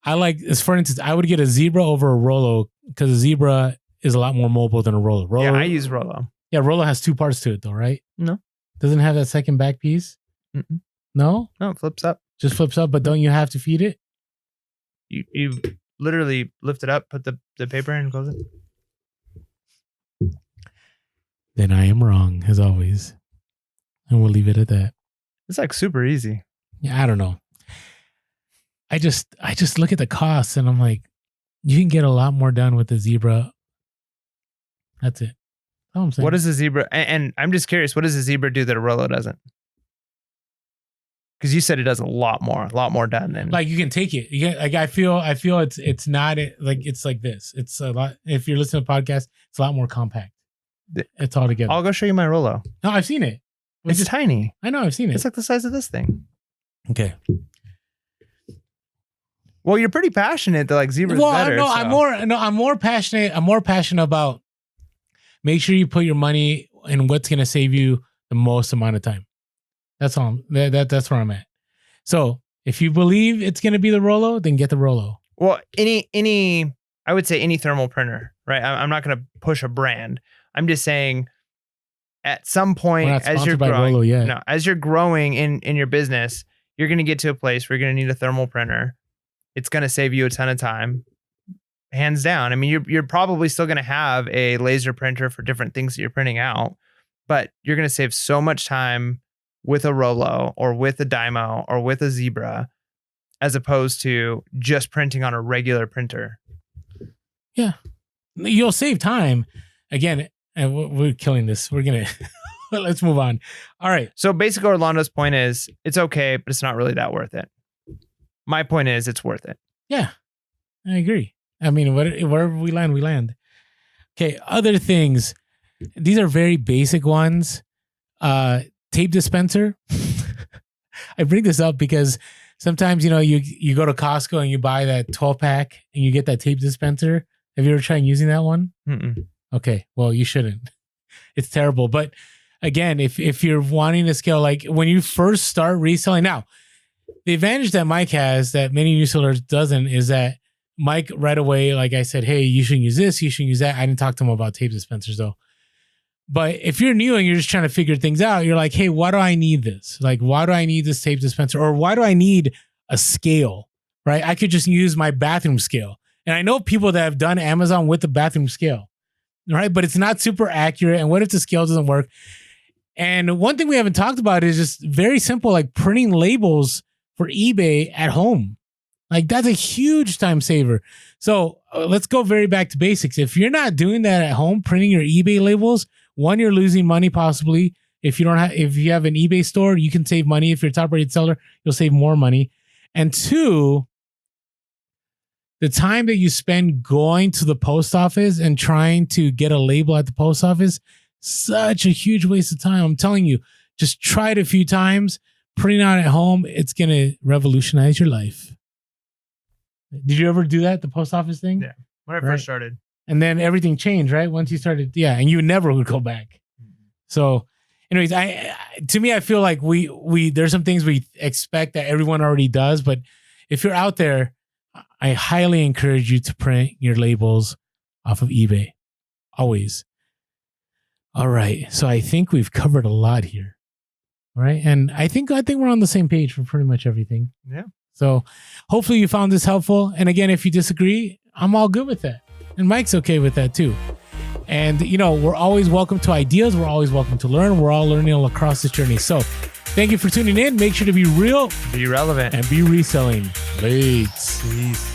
for instance, I would get a Zebra over a Rollo because a Zebra is a lot more mobile than a Rollo. Yeah, I use Rollo. Yeah, Rollo has two parts to it though, right? No. Doesn't have that second back piece? Mm-mm. No? No, it flips up. Just flips up, but don't you have to feed it? You literally lift it up, put the paper in and close it. Then I am wrong, as always. And we'll leave it at that. It's like super easy. Yeah, I don't know. I just look at the costs and I'm like, you can get a lot more done with the Zebra. That's it. That's all I'm saying. What does the Zebra, and I'm just curious, what does the Zebra do that a Rollo doesn't? Because you said it does a lot more done than. Like you can take it. You can, like I feel it's not like it's like this. It's a lot. If you're listening to a podcast, it's a lot more compact. It's all together. I'll go show you my Rollo. No, I've seen it. It's tiny. I know, I've seen it. It's like the size of this thing. Okay. Well, you're pretty passionate that like Zebra's better. No, so. I'm more passionate. I'm more passionate about make sure you put your money in what's going to save you the most amount of time. That's all. That's where I'm at. So if you believe it's going to be the Rollo, then get the Rollo. Well, I would say any thermal printer, right? I'm not going to push a brand. I'm just saying at some point as you're growing, as you're growing in your business, you're going to get to a place where you're going to need a thermal printer. It's going to save you a ton of time, hands down. I mean, you're probably still going to have a laser printer for different things that you're printing out, but you're going to save so much time with a Rollo or with a Dymo or with a Zebra, as opposed to just printing on a regular printer. Yeah, you'll save time. Again, and we're killing this. We're going to, let's move on. All right. So basically Orlando's point is it's okay, but it's not really that worth it. My point is it's worth it. Yeah, I agree. I mean, wherever we land, we land. Okay, other things. These are very basic ones. Tape dispenser. I bring this up because sometimes, you go to Costco and you buy that 12-pack and you get that tape dispenser. Have you ever tried using that one? Mm-mm. Okay, well, you shouldn't. It's terrible. But again, if you're wanting to scale, like when you first start reselling, now, the advantage that Mike has that many new sellers doesn't is that Mike right away, like I said, hey, you shouldn't use this, you shouldn't use that. I didn't talk to him about tape dispensers though. But if you're new and you're just trying to figure things out, you're like, hey, why do I need this? Like, why do I need this tape dispenser? Or why do I need a scale, right? I could just use my bathroom scale. And I know people that have done Amazon with the bathroom scale, right? But it's not super accurate. And what if the scale doesn't work? And one thing we haven't talked about is just very simple, like printing labels for eBay at home. Like that's a huge time saver. So let's go very back to basics. If you're not doing that at home, printing your eBay labels, One, you're losing money possibly. If you have an eBay store, you can save money. If you're a top rated seller, you'll save more money. And two, the time that you spend going to the post office and trying to get a label at the post office, such a huge waste of time. I'm telling you, just try it a few times, printing out at home. It's going to revolutionize your life. Did you ever do that? The post office thing? Yeah. When I first started. And then everything changed, right? Once you started. Yeah. And you never would go back. So anyways, to me, I feel like there's some things we expect that everyone already does, but if you're out there, I highly encourage you to print your labels off of eBay. Always. All right. So I think we've covered a lot here. All right. And I think we're on the same page for pretty much everything. Yeah. So hopefully you found this helpful. And again, if you disagree, I'm all good with that. And Mike's okay with that too. And, we're always welcome to ideas. We're always welcome to learn. We're all learning all across this journey. So thank you for tuning in. Make sure to be real, be relevant, and be reselling. Peace.